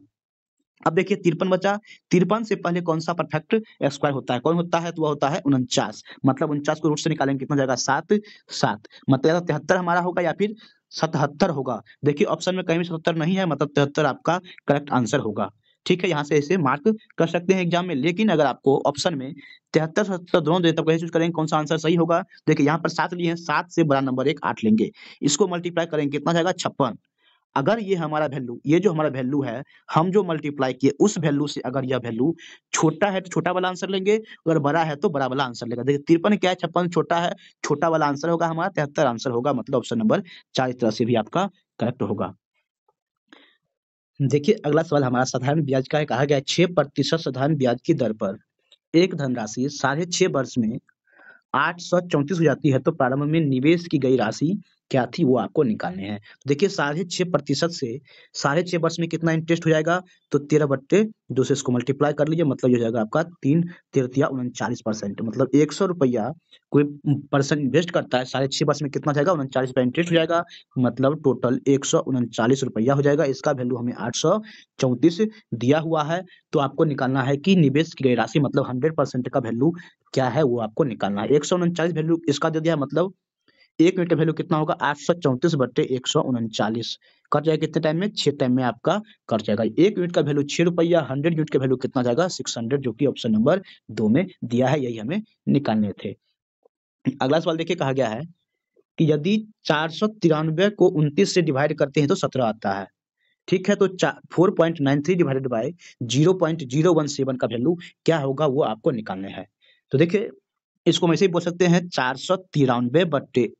अब देखिए 53 बचा, 53 से पहले कौन सा परफेक्ट स्क्वायर होता है, कौन होता है, तो वह होता है 49, मतलब 49 को रूट से निकालेंगे कितना जाएगा 7, 7 मतलब या तो 73 हमारा होगा या फिर 77 होगा। देखिए ऑप्शन में कहीं भी 77 नहीं है, मतलब 73 आपका करेक्ट आंसर होगा। ठीक है, यहाँ से ऐसे मार्क कर सकते हैं एग्जाम में। लेकिन अगर आपको ऑप्शन में 73 77 दोनों दे, तब कैसे चूज करेंगे कौन सा आंसर सही होगा। देखिए यहाँ पर 7 लिए हैं, 7 से बड़ा नंबर एक 8 लेंगे, इसको मल्टीप्लाई करेंगे कितना जाएगा 56। अगर ये हमारा वैल्यू, ये जो हमारा वैल्यू है, हम जो मल्टीप्लाई किए उस वैल्यू से अगर यह वैल्यू छोटा है तो छोटा वाला आंसर लेंगे, अगर बड़ा है तो बड़ा वाला आंसर लेगा। देखिए 53 क्या है, 56 छोटा है, छोटा वाला आंसर होगा हमारा 73 आंसर होगा, मतलब ऑप्शन नंबर 4 इस तरह से भी आपका करेक्ट होगा। देखिए अगला सवाल हमारा साधारण ब्याज का है। कहा गया है 6% साधारण ब्याज की दर पर एक धनराशि 6.5 वर्ष में 834 हो जाती है, तो प्रारंभ में निवेश की गई राशि क्या थी वो आपको निकालने हैं। देखिए 6.5% से 6.5 वर्ष में कितना इंटरेस्ट हो जाएगा, तो 13/2 से इसको मल्टीप्लाई कर लीजिए, मतलब ये हो जाएगा आपका 3 तिरतिया 39%, मतलब 100 रुपया कोई पर्सन इन्वेस्ट करता है, 6.5 वर्ष में कितना जाएगा 39 रुपया इंटरेस्ट हो जाएगा, मतलब टोटल 139 रुपया हो जाएगा। इसका वैल्यू हमें 834 दिया हुआ है, तो आपको निकालना है कि निवेश की गई राशि, मतलब 100% का वैल्यू क्या है वो आपको निकालना है। 139 वैल्यू इसका दे दिया, मतलब 1 यूनिट का वैल्यू कितना होगा 834 बटे 139, कट जाएगा कितने टाइम में 6 टाइम में आपका कट जाएगा। 1 यूनिट का वैल्यू 6 रुपया, 100 यूनिट का वैल्यू कितना जाएगा 600, जो कि ऑप्शन नंबर 2 में दिया है, यही हमें निकालने थे। अगला सवाल देखिए कहा गया है कि यदि 493 को 29 से डिवाइड करते हैं तो 17 आता है। ठीक है, तो 4.93 डिवाइडेड बाय 0.017 का वैल्यू क्या होगा वो आपको निकालने हैं। तो देखिए इसको हम ऐसे ही बोल सकते हैं 493 बट्टे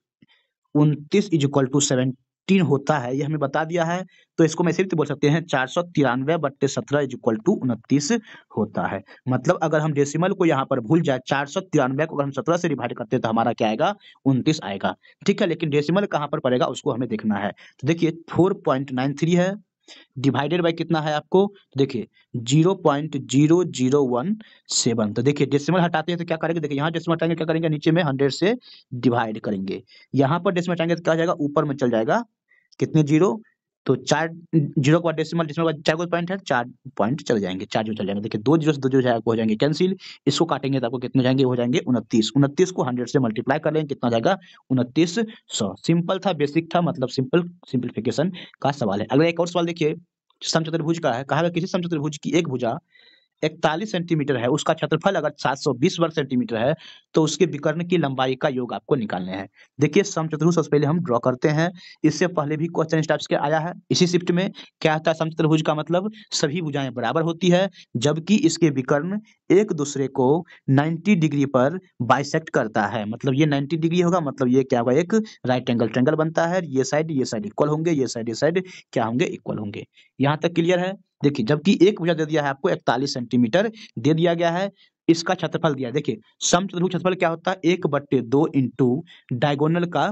29 इज इक्वल टू 17 होता है, ये हमें बता दिया है। तो इसको हम ऐसे भी बोल सकते हैं 493 बट्टे 17 इज इक्वल टू 29 होता है। मतलब अगर हम डेसिमल को यहाँ पर भूल जाए, 493 को अगर हम 17 से डिवाइड करते हैं तो हमारा क्या आएगा 29 आएगा। ठीक है, लेकिन डेसिमल कहाँ पर पड़ेगा उसको हमें देखना है। तो देखिए 4.93 है, डिवाइडेड बाय कितना है आपको, देखिए 0.0017। तो देखिए डेसिमल हटाते हैं तो क्या करेंगे, देखिए यहाँ डेसिमल हटाएंगे क्या करेंगे, नीचे में 100 से डिवाइड करेंगे, यहाँ पर डेसिमल हटाएंगे तो क्या हो जाएगा ऊपर में चल जाएगा कितने जीरो, तो 4 जीरो के बाद डेसिमल, डेसिमल के बाद 4 पॉइंट है, 4 पॉइंट चले जाएंगे, 4 जीरो चले जाएंगे। देखिए 2 जीरो से 2 जीरो हो जाएंगे कैंसिल, इसको काटेंगे तो आपको कितने जाएंगे, हो जाएंगे 29, 29 को 100 से मल्टीप्लाई कर लेंगे कितना जाएगा 2900। सिंपल था, बेसिक था, मतलब सिंपलीफिकेशन का सवाल है। अगला एक और सवाल देखिए समचतुर्भुज का है। कहा गया किसी समचतुर्भुज की एक भुजा 41 सेंटीमीटर है, उसका क्षेत्रफल अगर 720 वर्ग सेंटीमीटर है, तो उसके विकर्ण की लंबाई का योग आपको निकालने हैं। देखिए समचतुर्भुज सबसे पहले हम ड्रॉ करते हैं। इससे पहले भी क्वेश्चन इस टाइप्स के आया है। इसी शिफ्ट में क्या आता है, समचतुर्भुज का मतलब सभी भुजाएं बराबर होती है, जबकि इसके विकर्ण एक दूसरे को 90 डिग्री पर बाइसेक्ट करता है। मतलब ये 90 डिग्री होगा, मतलब ये क्या होगा, एक राइट एंगल ट्रायंगल बनता है। ये साइड इक्वल होंगे, ये साइड क्या होंगे, इक्वल होंगे। यहाँ तक क्लियर है। देखिए जबकि एक भुजा दे दिया है आपको 41 सेंटीमीटर दे दिया गया है, इसका क्षेत्रफल दिया है। देखिए समचतुर्भुज क्षेत्रफल क्या होता है, 1/2 इंटू डायगोनल का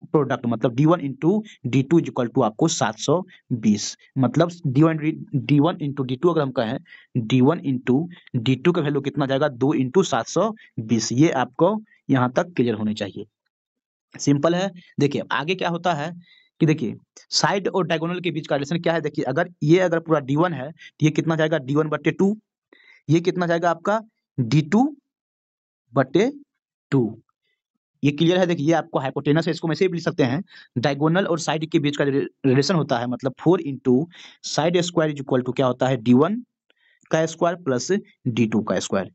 प्रोडक्ट, मतलब d1 into d2 equal to आपको 720। मतलब d1 इंटू d2 अगर हम कहें, d1 इंटू d2 का वैल्यू कितना जाएगा, 2 इंटू 720। ये आपको यहाँ तक क्लियर होने चाहिए। सिंपल है। देखिए आगे क्या होता है कि देखिए साइड और डायगोनल के बीच का रिलेशन क्या है। देखिए अगर पूरा d1 है, तो ये कितना जाएगा, d1/2। ये कितना जाएगा आपका, d2/2। ये क्लियर है। देखिए ये आपको हाइपोटेनस है, इसको हम ऐसे भी लिख सकते हैं। डायगोनल और साइड के बीच का रिलेशन होता है, मतलब 4 into side square is equal to क्या होता है, d1 का स्क्वायर प्लस d2 का स्क्वायर।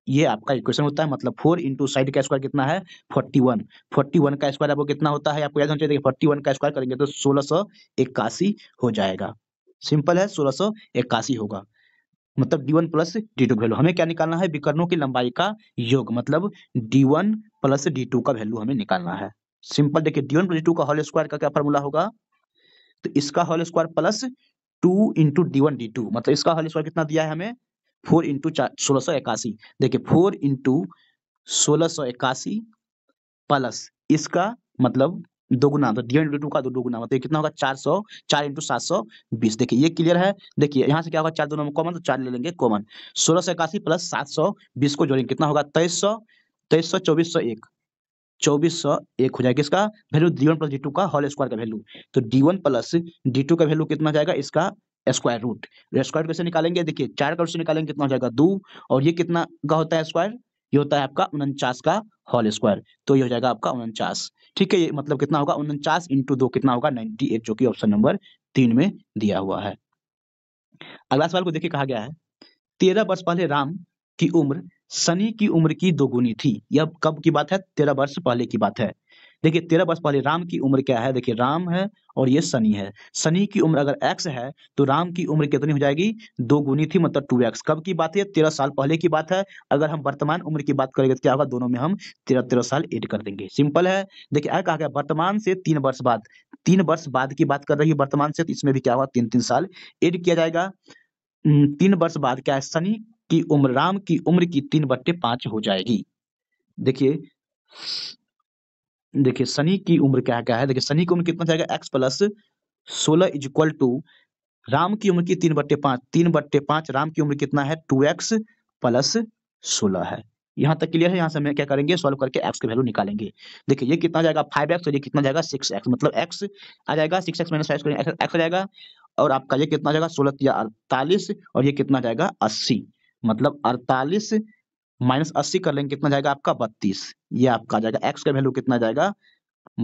ये आपका इक्वेशन होता है। मतलब 4 इंटू साइड का स्क्वायर कितना है, 41। 41 का स्क्वायर आपको कितना होता है, आपको याद होना चाहिए। 41 का स्क्वायर करेंगे तो 1681 हो जाएगा। सिंपल है, 1681 होगा। मतलब d1 प्लस d2 का वैल्यू हमें क्या निकालना है, विकर्णों की लंबाई का योग, मतलब d1 प्लस d2 का वैल्यू हमें निकालना है। सिंपल। देखिए d1 प्लस d2 का होल स्क्वायर का क्या फॉर्मूला होगा, तो इसका whole square plus 2 into d1 d2, मतलब इसका होल स्क्वायर कितना दिया है हमें, 4 इंटू 1681। देखिए 4 इंटू 1681 प्लस इसका मतलब दोगुना, तो d1 इंटू 2 का दोगुना, मतलब ये कितना होगा, 4 इंटू 720। देखिए ये क्लियर है। देखिए यहाँ से क्या होगा, 4 दोनों में कॉमन, तो 4 ले लेंगे कॉमन। 1681 प्लस 720 को जोड़ेंगे, कितना होगा, 2300। 2300 2401 2401 हो जाएगा। इसका वैल्यू d1 प्लस d2 का होल स्क्वायर का वैल्यू। तो d1 प्लस d2 का वैल्यू कितना जाएगा, इसका स्क्वायर रूट। स्क्वायर कैसे निकालेंगे, देखिए 4 का रूट से निकालेंगे, कितना हो जाएगा 2। और ये कितना का होता है स्क्वायर, ये होता है आपका 49 का होल स्क्वायर। तो ये हो जाएगा आपका 49। ठीक है, ये मतलब कितना होगा, 49 इंटू 2 कितना होगा, 98, जो कि ऑप्शन नंबर 3 में दिया हुआ है। अगला सवाल को देखिए, कहा गया है 13 वर्ष पहले राम की उम्र शनि की उम्र की दोगुनी थी। यह कब की बात है, 13 वर्ष पहले की बात है। देखिए 13 वर्ष पहले राम की उम्र क्या है, देखिए राम है और ये शनि है। शनि की उम्र अगर x है, तो राम की उम्र कितनी हो जाएगी, दोगुनी थी, मतलब 2x। कब की बात है, 13 साल पहले की बात है। अगर हम वर्तमान उम्र की बात करेंगे तो क्या होगा, दोनों में हम 13 साल ऐड कर देंगे। सिंपल है। देखिए आगे कहा गया वर्तमान से 3 वर्ष बाद, 3 वर्ष बाद की बात कर रही है वर्तमान से, तो इसमें भी क्या होगा, 3 साल ऐड किया जाएगा। 3 वर्ष बाद क्या है, शनि की उम्र राम की उम्र की 3/5 हो जाएगी। देखिए देखिए शनि की उम्र क्या है, देखिए शनि की उम्र कितना जाएगा, x plus 16 is equal to Ram की उम्र की 3/5। 3/5 राम की उम्र कितना है, 2x प्लस 16 है। यहाँ तक क्लियर है। यहाँ से हम क्या करेंगे, सॉल्व करके x की वैल्यू निकालेंगे। देखिए ये कितना जाएगा 5x, और ये कितना जाएगा 6x, मतलब x आ जाएगा 6x माइनस 5 करेंगे x आ जाएगा। और आपका ये कितना जाएगा, 16 या 48, और ये कितना जाएगा 80। मतलब 48 माइनस 80 कर लेंगे, कितना जाएगा आपका 32। ये आपका आ जाएगा, x का वैल्यू कितना जाएगा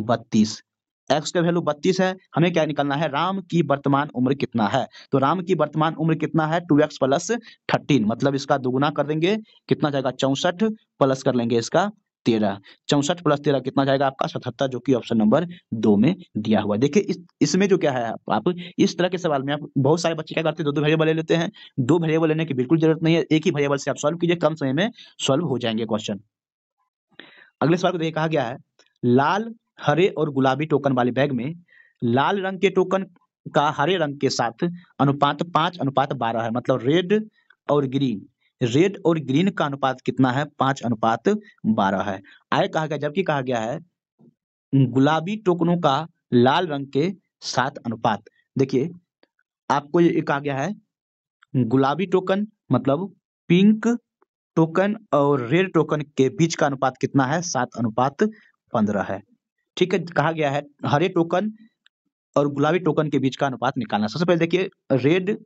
32। x का वैल्यू 32 है। हमें क्या निकालना है, राम की वर्तमान उम्र कितना है। तो राम की वर्तमान उम्र कितना है, 2x प्लस 13, मतलब इसका दोगुना कर देंगे, कितना जाएगा 64, प्लस कर लेंगे इसका 13। 64 प्लस 13 कितना जाएगा आपका 77, जो कि ऑप्शन नंबर 2 में दिया हुआ है। देखिए इसमें जो क्या है, आप इस तरह के सवाल में आप बहुत सारे बच्चे क्या करते हैं, 2 वेरिएबल ले लेते हैं। 2 वेरिएबल लेने की बिल्कुल जरूरत नहीं है, एक ही वेरिएबल से आप सॉल्व कीजिए, कम समय में सॉल्व हो जाएंगे क्वेश्चन। अगले सवाल को देखिए, कहा गया है लाल, हरे और गुलाबी टोकन वाले बैग में लाल रंग के टोकन का हरे रंग के साथ अनुपात 5:12 है। मतलब रेड और ग्रीन का अनुपात कितना है, 5:12 है। आगे कहा गया, जबकि कहा गया है गुलाबी टोकनों का लाल रंग के साथ अनुपात। देखिए आपको ये कहा गया है गुलाबी टोकन मतलब पिंक टोकन और रेड टोकन के बीच का अनुपात कितना है, 7:15 है। ठीक है, कहा गया है हरे टोकन और गुलाबी टोकन के बीच का अनुपात निकालना। सबसे पहले देखिए रेड,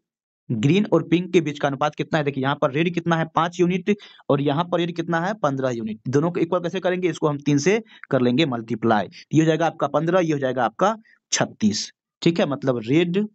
ग्रीन और पिंक के बीच का अनुपात कितना है। देखिए यहाँ पर रेड कितना है 5 यूनिट, और यहाँ पर रेड कितना है 15 यूनिट। दोनों को इक्वल कैसे करेंगे, इसको हम 3 से कर लेंगे मल्टीप्लाई। ये हो जाएगा आपका 15, ये हो जाएगा आपका 36। ठीक है, मतलब रेड,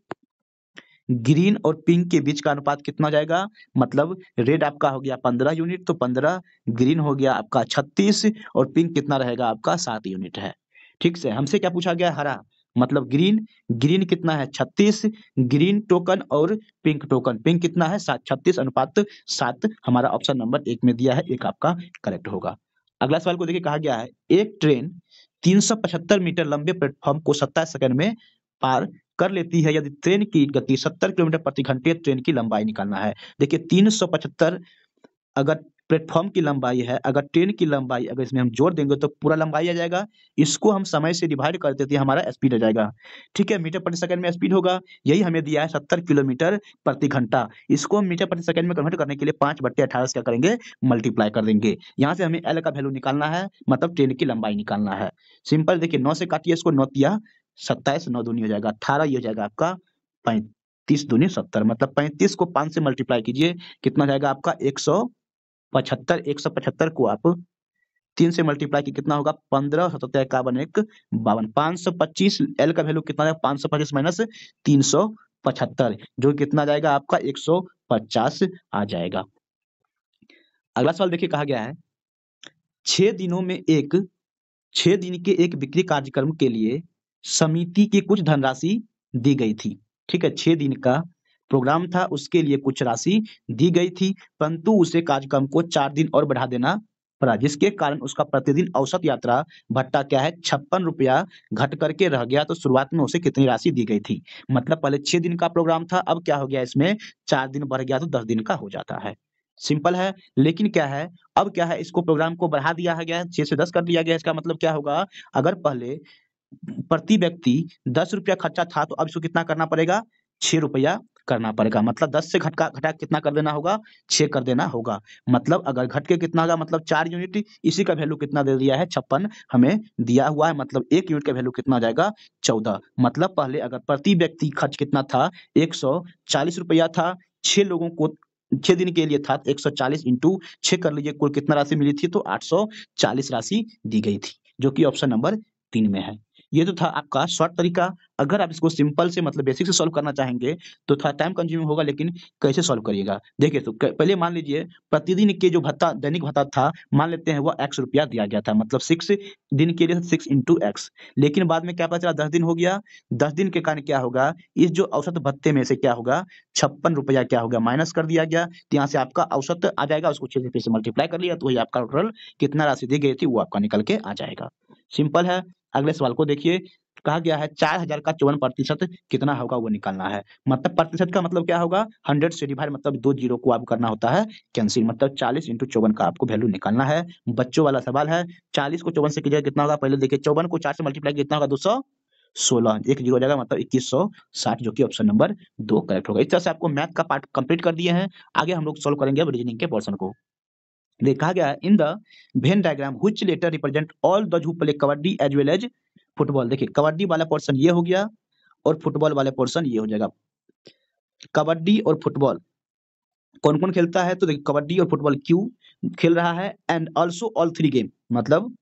ग्रीन और पिंक के बीच का अनुपात कितना हो जाएगा, मतलब रेड आपका हो गया 15 यूनिट, तो 15, ग्रीन हो गया आपका 36 और पिंक कितना रहेगा आपका 7 यूनिट है। ठीक से हमसे क्या पूछा गया, हरा, मतलब ग्रीन, ग्रीन कितना है 36, ग्रीन टोकन और पिंक टोकन, पिंक कितना है 7, 36 अनुपात 7 हमारा ऑप्शन नंबर 1 में दिया है, एक आपका करेक्ट होगा। अगला सवाल को देखिए, कहा गया है एक ट्रेन 375 मीटर लंबे प्लेटफॉर्म को 27 सेकंड में पार कर लेती है यदि ट्रेन की गति 70 किलोमीटर प्रति घंटे, ट्रेन की लंबाई निकालना है। देखिए 375 अगर प्लेटफॉर्म की लंबाई है, अगर ट्रेन की लंबाई अगर इसमें हम जोड़ देंगे तो पूरा लंबाई आ जाएगा, इसको हम समय से डिवाइड कर देते हैं, हमारा स्पीड आ जाएगा। ठीक है, मीटर प्रति सेकंड में स्पीड होगा, यही हमें दिया है 70 किलोमीटर प्रति घंटा, इसको हम मीटर प्रति सेकंड में कन्वर्ट करने के लिए 5/18 से क्या करेंगे, मल्टीप्लाई कर देंगे। यहाँ से हमें एल का वैल्यू निकालना है, मतलब ट्रेन की लंबाई निकालना है। सिंपल, देखिए 9 से काटिए इसको, 9 तिया 27, 9 दूनी हो जाएगा 18, ये हो जाएगा आपका 35 दूनी 70, मतलब 35 को 5 से मल्टीप्लाई कीजिए, कितना जाएगा आपका 175, 175 को आप 3 से मल्टीप्लाई की कितना होगा 15, 77 51 1 52, 525, एल का वैल्यू कितना है 525 माइनस 375, जो कितना जाएगा आपका 150 आ जाएगा। अगला सवाल देखिए, कहा गया है 6 दिनों में 6 दिन के एक बिक्री कार्यक्रम के लिए समिति की कुछ धनराशि दी गई थी। ठीक है, 6 दिन का प्रोग्राम था, उसके लिए कुछ राशि दी गई थी, परंतु उसे कार्यक्रम को 4 दिन और बढ़ा देना पड़ा, जिसके कारण उसका प्रतिदिन औसत यात्रा भत्ता क्या है 56 रुपया घट करके रह गया। तो शुरुआत में उसे कितनी राशि दी गई थी, मतलब पहले 6 दिन का प्रोग्राम था, अब क्या हो गया इसमें 4 दिन बढ़ गया तो 10 दिन का हो जाता है। सिंपल है, लेकिन क्या है, अब क्या है, इसको प्रोग्राम को बढ़ा दिया गया है, 6 से 10 कर दिया गया है। इसका मतलब क्या होगा, अगर पहले प्रति व्यक्ति 10 रुपया खर्चा था, तो अब इसको कितना करना पड़ेगा 6 रुपया करना पड़ेगा, मतलब 10 से घटा घटा कितना कर देना होगा 6 कर देना होगा। मतलब अगर घट के कितना होगा, मतलब 4 यूनिट, इसी का वैल्यू कितना दे दिया है 56 हमें दिया हुआ है, मतलब 1 यूनिट का वैल्यू कितना आ जाएगा 14। मतलब पहले अगर प्रति व्यक्ति खर्च कितना था 140 रुपया था, 6 लोगों को 6 दिन के लिए था, 140 इंटू 6 कर लीजिए, कुल कितना राशि मिली थी, तो 840 राशि दी गई थी, जो कि ऑप्शन नंबर 3 में है। ये तो था आपका शॉर्ट तरीका। अगर आप इसको सिंपल से मतलब बेसिक से सॉल्व करना चाहेंगे तो थोड़ा टाइम कंज्यूमिंग होगा, लेकिन कैसे सॉल्व करिएगा, देखिए तो पहले मान लीजिए प्रतिदिन के जो भत्ता दैनिक भत्ता था, मान लेते हैं वो x रुपया दिया गया था, मतलब 6 दिन के लिए 6 इंटू एक्स, लेकिन बाद में क्या पता चला 10 दिन हो गया, 10 दिन के कारण क्या होगा, इस जो औसत भत्ते में से क्या होगा 56 रुपया क्या होगा माइनस कर दिया गया, तो यहाँ से आपका औसत आ जाएगा, उसको 6 से फिर से मल्टीप्लाई कर लिया, तो वही आपका टोटल कितना राशि दी गई थी वो आपका निकल के आ जाएगा। सिंपल है। अगले सवाल को देखिए, कहा गया है 4000 का 54% कितना होगा वो निकालना है, मतलब प्रतिशत का मतलब क्या होगा 100 से डिवाइड, मतलब 2 जीरो को आपको करना होता है कैंसिल, मतलब 40 इंटू 54 का आपको वैल्यू निकालना है। बच्चों वाला सवाल है, 40 को 54 से कीजिएगा कितना होगा, पहले देखिए 54 को 4 से मल्टीप्लाई कितना होगा 216, एक जीरो हो जाएगा, मतलब 2160, जो कि ऑप्शन नंबर 2 करेक्ट होगा। इस तरह से आपको मैथ का पार्ट कंप्लीट कर दिए हैं, आगे हम लोग सॉल्व करेंगे अब रीजनिंग के पोर्शन को। देखा गया है in the Venn diagram which letter represent all those who play kabaddi as well as football. देखिए कबड्डी वाला पोर्शन ये हो गया और फुटबॉल वाला पोर्शन ये हो जाएगा। कबड्डी और फुटबॉल कौन कौन खेलता है, तो देखिए कबड्डी और फुटबॉल क्यों खेल रहा है, एंड ऑल्सो ऑल 3 गेम, मतलब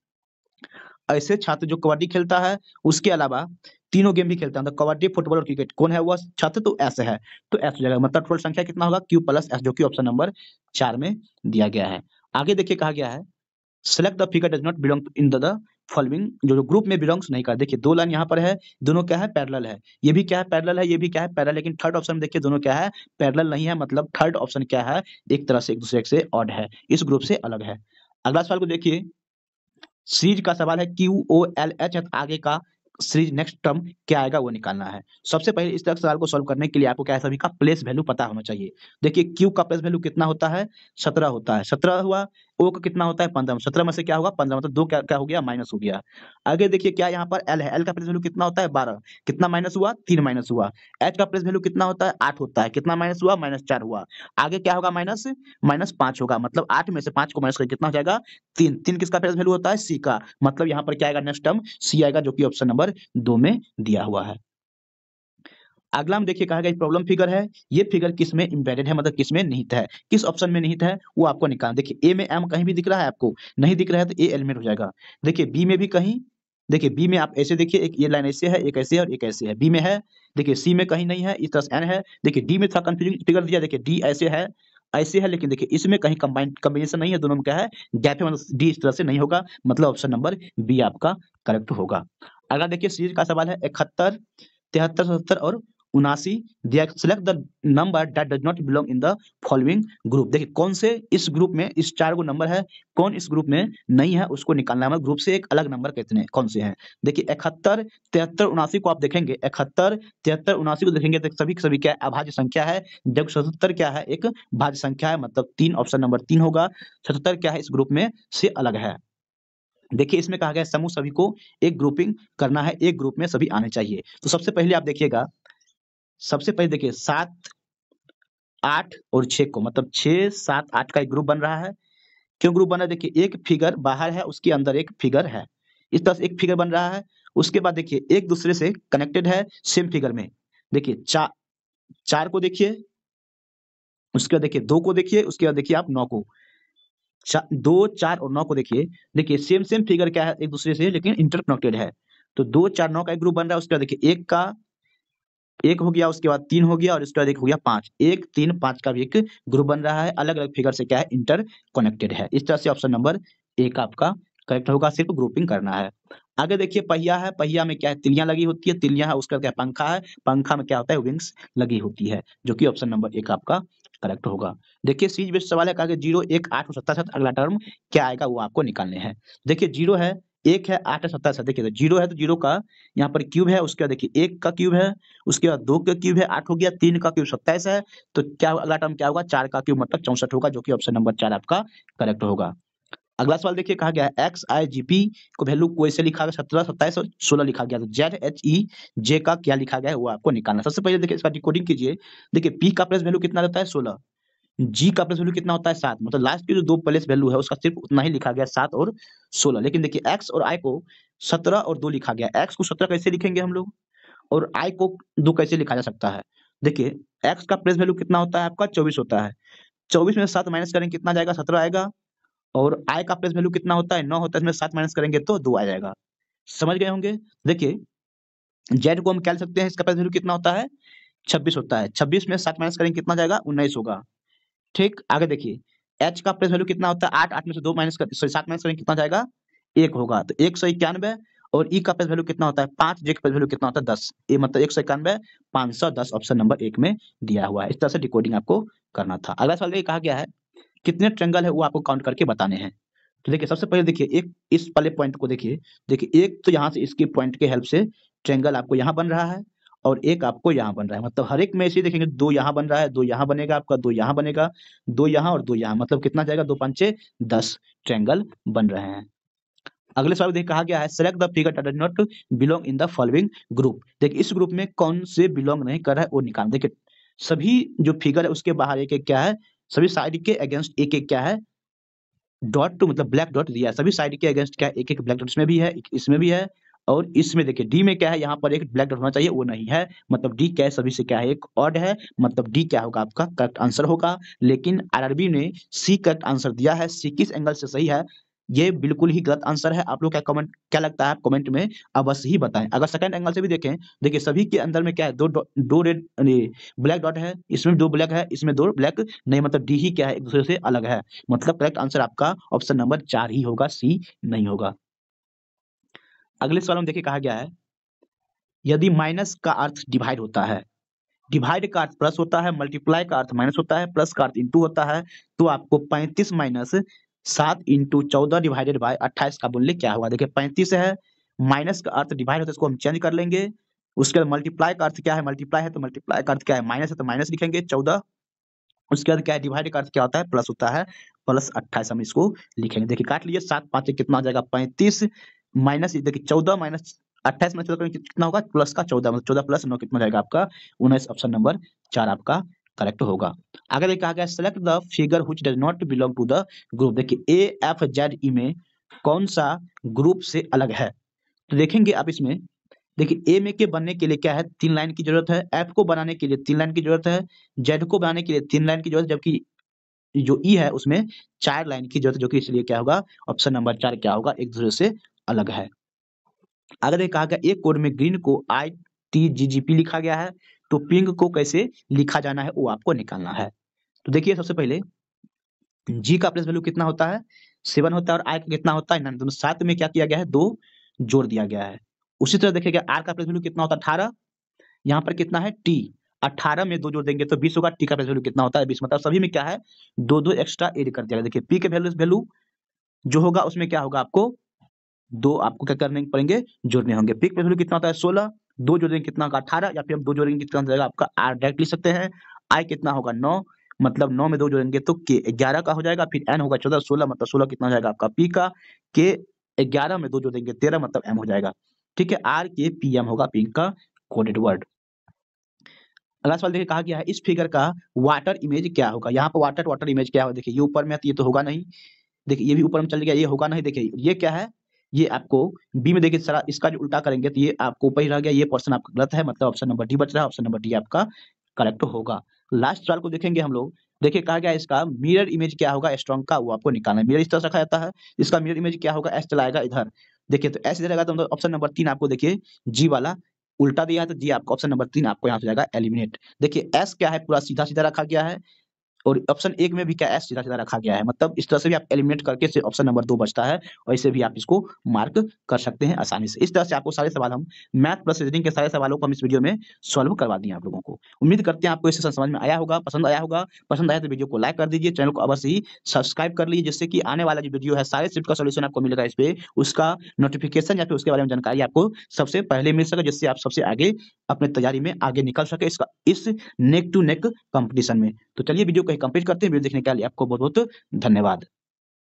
ऐसे छात्र जो कबड्डी खेलता है उसके अलावा तीनों गेम भी खेलता है, मतलब कबड्डी फुटबॉल और क्रिकेट, कौन है वह छात्र, तो ऐसे है, तो एस हो जाएगा, मतलब टोटल संख्या कितना होगा क्यू प्लस एस, जो कि ऑप्शन नंबर 4 में दिया गया है। आगे देखिए कहा गया है select the figure does not belong in the following, जो ग्रुप में बिलोंग्स नहीं कर। देखिए 2 लाइन यहाँ पर है, दोनों क्या है पैरेलल है, ये भी क्या है पैरेलल है, ये भी क्या है पैरेलल, लेकिन थर्ड ऑप्शन में देखिए दोनों क्या है पैरेलल नहीं है, मतलब थर्ड ऑप्शन क्या है एक तरह से एक दूसरे से ऑड है, इस ग्रुप से अलग है। अगला सवाल को देखिए, सीरीज का सवाल है QOLH, आगे का सीरीज नेक्स्ट टर्म क्या आएगा वो निकालना है। सबसे पहले इस तरह के सवाल को सॉल्व करने के लिए आपको क्या है सभी का प्लेस वैल्यू पता होना चाहिए। देखिए Q का प्लेस वैल्यू कितना होता है 17 होता है, 17 हुआ, O का कितना होता है 15, 17 में से क्या होगा 15, मतलब 2 क्या क्या हो गया माइनस हो गया। आगे देखिए क्या यहाँ पर L है, L का प्लेस वैल्यू कितना होता है 12, कितना माइनस हुआ 3 माइनस हुआ। H का प्लेस वैल्यू कितना होता है 8 होता है, कितना माइनस हुआ -4 हुआ। आगे क्या होगा -5 होगा, मतलब 8 में से 5 को माइनस करके कितना हो जाएगा 3, 3 किसका प्लेस वैल्यू होता है C का, मतलब यहाँ पर क्या आएगा नेक्स्ट टर्म C आएगा, जो कि ऑप्शन नंबर 2 में दिया हुआ है। अगला में देखिए कहा गया प्रॉब्लम फिगर है, ये फिगर किस में एम्बेडेड है, मतलब किस में निहित है, किस ऑप्शन में निहित है वो आपको निकालना। देखिए ए में एम कहीं भी दिख रहा है आपको, नहीं दिख रहा है तो ए एलिमेंट हो जाएगा। देखिए बी में भी कहीं, देखिए बी में आप ऐसे देखिए, एक ये लाइन ऐसे है, एक ऐसे है और एक ऐसे है। बी में है, देखिए सी में कहीं नहीं है, इस तरह से एन है। देखिए डी में थोड़ा कंफ्यूजिंग फिगर दिया, देखिए डी ऐसे है, लेकिन देखिए इसमें कहीं कॉम्बिनेशन नहीं है, दोनों में क्या है, गैप है, मतलब डी इस तरह से नहीं होगा, मतलब ऑप्शन नंबर बी आपका करेक्ट होगा। अगला देखिए सीरीज का सवाल है 71, 73, 77 और 79। Select the number that does not belong in the following group. देखिए कौन से इस ग्रुप में, इस 4 गो नंबर है, कौन इस ग्रुप में नहीं है उसको निकालना है। ग्रुप से एक अलग नंबर कितने कौन से हैं। देखिए 71, 73, 79 को आप देखेंगे, 71, 73, 79 को देखेंगे तो सभी के सभी क्या है, अभाज्य संख्या है। जब 77 क्या है, एक भाज्य संख्या है, मतलब 3, ऑप्शन नंबर 3 होगा। 77 क्या है, इस ग्रुप में से अलग है। देखिए इसमें कहा गया है समूह सभी को एक ग्रुपिंग करना है, एक ग्रुप में सभी आने चाहिए। तो सबसे पहले आप देखिएगा, सबसे पहले देखिए 7, 8 और 6 को, मतलब 6, 7, 8 का एक ग्रुप बन रहा है। क्यों ग्रुप बना है, देखिए एक फिगर बाहर है, उसके अंदर एक फिगर है, इस तरह से एक फिगर बन रहा है। उसके बाद देखिए एक दूसरे से कनेक्टेड है सेम फिगर में। देखिए 4 को देखिए, उसके बाद देखिए 2 को देखिए, उसके बाद देखिए आप 9 को। 2, 4 और 9 को देखिए, देखिए सेम सेम फिगर क्या है एक दूसरे से, लेकिन इंटरकनेक्टेड है। तो 2, 4, 9 का एक ग्रुप बन रहा है। उसके बाद देखिए 1 हो गया, उसके बाद 3 हो गया और उसके बाद 1 हो गया 5। 1, 3, 5 का भी एक ग्रुप बन रहा है, अलग-अलग फिगर से क्या है, इंटर कनेक्टेड है। इस तरह से ऑप्शन नंबर ए का आपका करेक्ट होगा, सिर्फ ग्रुपिंग करना है। आगे देखिए पहिया है, पहिया में क्या है, तिल्लियाँ लगी होती है, तिल्लियाँ है, उसका क्या पंखा है, पंखा में क्या होता है, विंग्स लगी होती है, जो कि ऑप्शन नंबर ए का आपका करेक्ट होगा। देखिए सीरीज बेस्ड सवाल है, कहा कि 0, 1, 8 और 77 अगला टर्म क्या आएगा वो आपको निकालने हैं। देखिए 0 है, 1 है, 8 है, 77 है। देखिए 0 है तो 0 का यहाँ पर क्यूब है, उसके बाद देखिए 1 का क्यूब है, उसके बाद 2 का क्यूब है, 8 हो गया, 3 का क्यूब 27 है। तो क्या अगला टर्म क्या होगा, 4 का क्यूब मतलब 64 होगा, जो कि ऑप्शन नंबर 4 आपका करेक्ट होगा। अगला सवाल देखिए कहा गया है एक्स आई जी पी को वैल्यू को ऐसे लिखा गया, 17, 27 और 16 लिखा गया। तो जेड एच ई जे का क्या लिखा गया है वो आपको निकालना है। सबसे पहले देखिए इसका डिकोडिंग कीजिए। देखिए पी का प्लेस वैल्यू कितना रहता है, 16। जी का प्लेस वैल्यू कितना होता है, 7। मतलब लास्ट की जो 2 प्लेस वैल्यू है उसका सिर्फ उतना ही लिखा गया, 7 और 16। लेकिन देखिए एक्स और आई को 17 और 2 लिखा गया। एक्स को 17 कैसे लिखेंगे हम लोग, और आई को 2 कैसे लिखा जा सकता है। देखिए एक्स का प्लेस वैल्यू कितना होता है आपका, 24 होता है। 24 में से 7 माइनस करेंगे कितना जाएगा, 17 आएगा। और आई का प्लेस वैल्यू कितना होता है, 9 होता है, इसमें 7 माइनस करेंगे तो 2 आ जाएगा। समझ गए होंगे। देखिए जेड को हम क्या लिख सकते हैं, इसका प्लेस वैल्यू कितना होता है, 26 होता है। 26 में 7 माइनस करेंगे कितना जाएगा, 19 होगा। ठीक, आगे देखिए एच का प्लेस वैल्यू कितना होता है, 8, 8 में से 2 माइनस कर, सॉरी 7 माइनस करेंगे कितना जाएगा, 1 होगा। तो 191। और ई का प्लेस वैल्यू कितना होता है, 5। जे का प्लेस वैल्यू कितना होता है, 10। ये मतलब 191, 510 ऑप्शन नंबर 1 में दिया हुआ है। इस तरह से डिकोडिंग आपको करना था। अगला सवाल देखिए कहा गया है कितने ट्रायंगल है वो आपको काउंट करके बताने हैं। तो देखिए सबसे पहले देखिए एक इस वाले पॉइंट को देखिए। देखिए एक तो यहाँ से इसके पॉइंट के हेल्प से ट्रायंगल आपको यहाँ बन रहा है और एक आपको यहाँ बन रहा है। मतलब हर एक में ऐसे ही देखेंगे, 2 यहाँ बन रहा है, 2 यहाँ बनेगा आपका, 2 यहाँ बनेगा, 2 यहाँ और 2 यहाँ, मतलब कितना जाएगा, 2 पंचे 10 ट्रायंगल बन रहे हैं। अगले सवाल देखिए कहा गया है select the figure that does not belong in the following group. देखिए इस ग्रुप में कौन से बिलोंग नहीं कर रहा है वो निकाल। देखिए सभी जो फिगर है उसके बाहर एक-एक क्या है, सभी साइड के अगेंस्ट एक-एक क्या है, डॉट, टू मतलब ब्लैक डॉट दिया है। सभी साइड के अगेंस्ट क्या है, एक-एक ब्लैक डॉट इसमें भी है, एक इसमें भी है और इसमें देखिए डी में क्या है, यहाँ पर एक ब्लैक डॉट होना चाहिए, वो नहीं है। मतलब डी क्या है, सभी से क्या है, एक ऑड है। मतलब डी क्या होगा, आपका करेक्ट आंसर होगा। लेकिन आरआरबी ने सी करेक्ट आंसर दिया है। सी किस एंगल से सही है, ये बिल्कुल ही गलत आंसर है। आप लोग क्या लगता है, आप कमेंट में अवश्य ही बताएं। अगर सेकंड एंगल से भी देखें, देखिए सभी के अंदर में क्या है, दो रेड ब्लैक डॉट है, इसमें 2 ब्लैक है, इसमें 2 ब्लैक नहीं, मतलब डी ही क्या है, एक दूसरे से अलग है। मतलब करेक्ट आंसर आपका ऑप्शन नंबर 4 ही होगा, सी नहीं होगा। अगले सवाल में देखिए कहा गया है यदि माइनस का अर्थ डिवाइड होता है, डिवाइड का अर्थ प्लस होता है, मल्टीप्लाई का अर्थ माइनस होता है, प्लस का अर्थ इंटू होता है, तो आपको 35 माइनस 7 इंटू 14 डिवाइडेड बाय 28 का मूल्य क्या होगा। देखिए 35 है, माइनस का अर्थ डिवाइड होता है, इसको हम चेंज कर लेंगे। उसके बाद मल्टीप्लाई का अर्थ क्या है, मल्टीप्लाई है तो मल्टीप्लाई का अर्थ क्या है, माइनस है तो माइनस लिखेंगे 14। उसके बाद क्या है, डिवाइड का अर्थ क्या होता है, प्लस होता है, प्लस 28 हम इसको लिखेंगे। देखिए काट लीजिए, 7 5 कितना आ जाएगा, 35 माइनस देखिए 14 माइनस 28 में 14 कितना होगा, प्लस का 14, मतलब 14 प्लस 9 कितना जाएगा आपका 19। ऑप्शन नंबर 4 आपका करेक्ट होगा। आगे देखिए कहा गया select the figure which does not belong to the group. देखिए ए एफ जेड ई में कौन सा ग्रुप से अलग है। तो देखेंगे आप इसमें, देखिए ए में के बनने के लिए क्या है, 3 लाइन की जरूरत है। एफ को बनाने के लिए 3 लाइन की जरूरत है। जेड को बनाने के लिए 3 लाइन की जरूरत है, जबकि जो ई है उसमें 4 लाइन की जरूरत है, जो कि इसलिए क्या होगा, ऑप्शन नंबर 4 क्या होगा, एक दूसरे से अलग है। अगर ये कहा गया एक कोड में ग्रीन को ITGGP लिखा गया है तो पिंक को कैसे लिखा जाना है वो आपको निकालना है। तो देखिए सबसे पहले जी का प्लेस वैल्यू कितना होता है 7 होता है और आई का कितना होता है 9, दोनों साथ में क्या किया गया है 2 जोड़ दिया गया है। उसी तरह देखिएगा आर का प्लेस वैल्यू कितना होता है 18, यहाँ पर कितना है टी, 18 में 2 जोड़ देंगे तो 20 होगा। टी का प्लेस वैल्यू कितना होता है 20, मतलब सभी में क्या है 2-2 एक्स्ट्रा ऐड कर दिया गया। देखिए पी के वैल्यू जो होगा उसमें क्या होगा आपको 2 आपको क्या करने पड़ेंगे जोड़ने होंगे। पी का वैल्यू कितना होता है 16, 2 जोड़ेंगे कितना होगा 18, या फिर हम 2 जोड़ेंगे कितना हो जाएगा आपका आर डायरेक्ट लिख सकते हैं। आई कितना होगा 9, मतलब 9 में 2 जोड़ेंगे तो के 11 का हो जाएगा। फिर एन होगा 14, 16 मतलब 16 कितना हो जाएगा आपका पी का। के 11 में 2 जोड़ेंगे 13 मतलब एम हो जाएगा। ठीक है, आर के पी एम होगा पिंक का कोडेड वर्ड। अगला सवाल देखिए कहा गया है इस फिगर का वाटर इमेज क्या होगा। यहाँ पर वाटर इमेज क्या होगा, देखिए ये ऊपर में है तो ये तो होगा नहीं। देखिए ये भी ऊपर में चल गया, ये होगा नहीं। देखिए ये क्या है, ये आपको बी में देखिए सारा इसका जो उल्टा करेंगे तो ये आपको ऊपर ही रह गया, ये पोर्शन आपका गलत है, मतलब ऑप्शन नंबर डी बच रहा है। ऑप्शन नंबर डी आपका करेक्ट होगा। लास्ट सवाल को देखेंगे हम लोग। देखिए कहा गया है इसका मिरर इमेज क्या होगा स्ट्रॉन्ग का, वो आपको निकालना है। मिरर इस तरह से रखा जाता है, इसका मिरर इमेज क्या होगा, एस चलाएगा इधर। देखिए तो एस इधर रहेगा तो ऑप्शन नंबर 3 आपको देखिए जी वाला उल्टा दिया है तो जी आपका ऑप्शन नंबर 3 आपको यहाँ से जाएगा एलिमिनेट। देखिए एस क्या है पूरा सीधा-सीधा रखा गया है और ऑप्शन 1 में भी क्या एस सीधा-सीधा रखा गया है, मतलब इस तरह से भी आप एलिमिनेट करके से ऑप्शन नंबर 2 बचता है और इसे भी आप इसको मार्क कर सकते हैं आसानी से। इस तरह से आपको सारे सवाल हम मैथ प्लस रीजनिंग के सारे सवालों को हम इस वीडियो में सॉल्व करवा दिए आप लोगों को। उम्मीद करते हैं आपको ये सेशन समझ में आया होगा, पसंद आया होगा। पसंद आया तो वीडियो को लाइक कर दीजिए, चैनल को अवश्य ही सब्सक्राइब कर लीजिए जिससे कि आने वाला जो वीडियो है सारे शिफ्ट का सॉल्यूशन आपको मिलेगा इस पे, उसका नोटिफिकेशन या फिर उसके बारे में जानकारी आपको सबसे पहले मिल सके, जिससे आप सबसे आगे अपनी तैयारी में आगे निकल सके इसका इस नेक टू नेक कंपटीशन में। तो चलिए वीडियो को यहीं कंप्लीट करते हैं। वीडियो देखने के लिए आपको बहुत-बहुत धन्यवाद।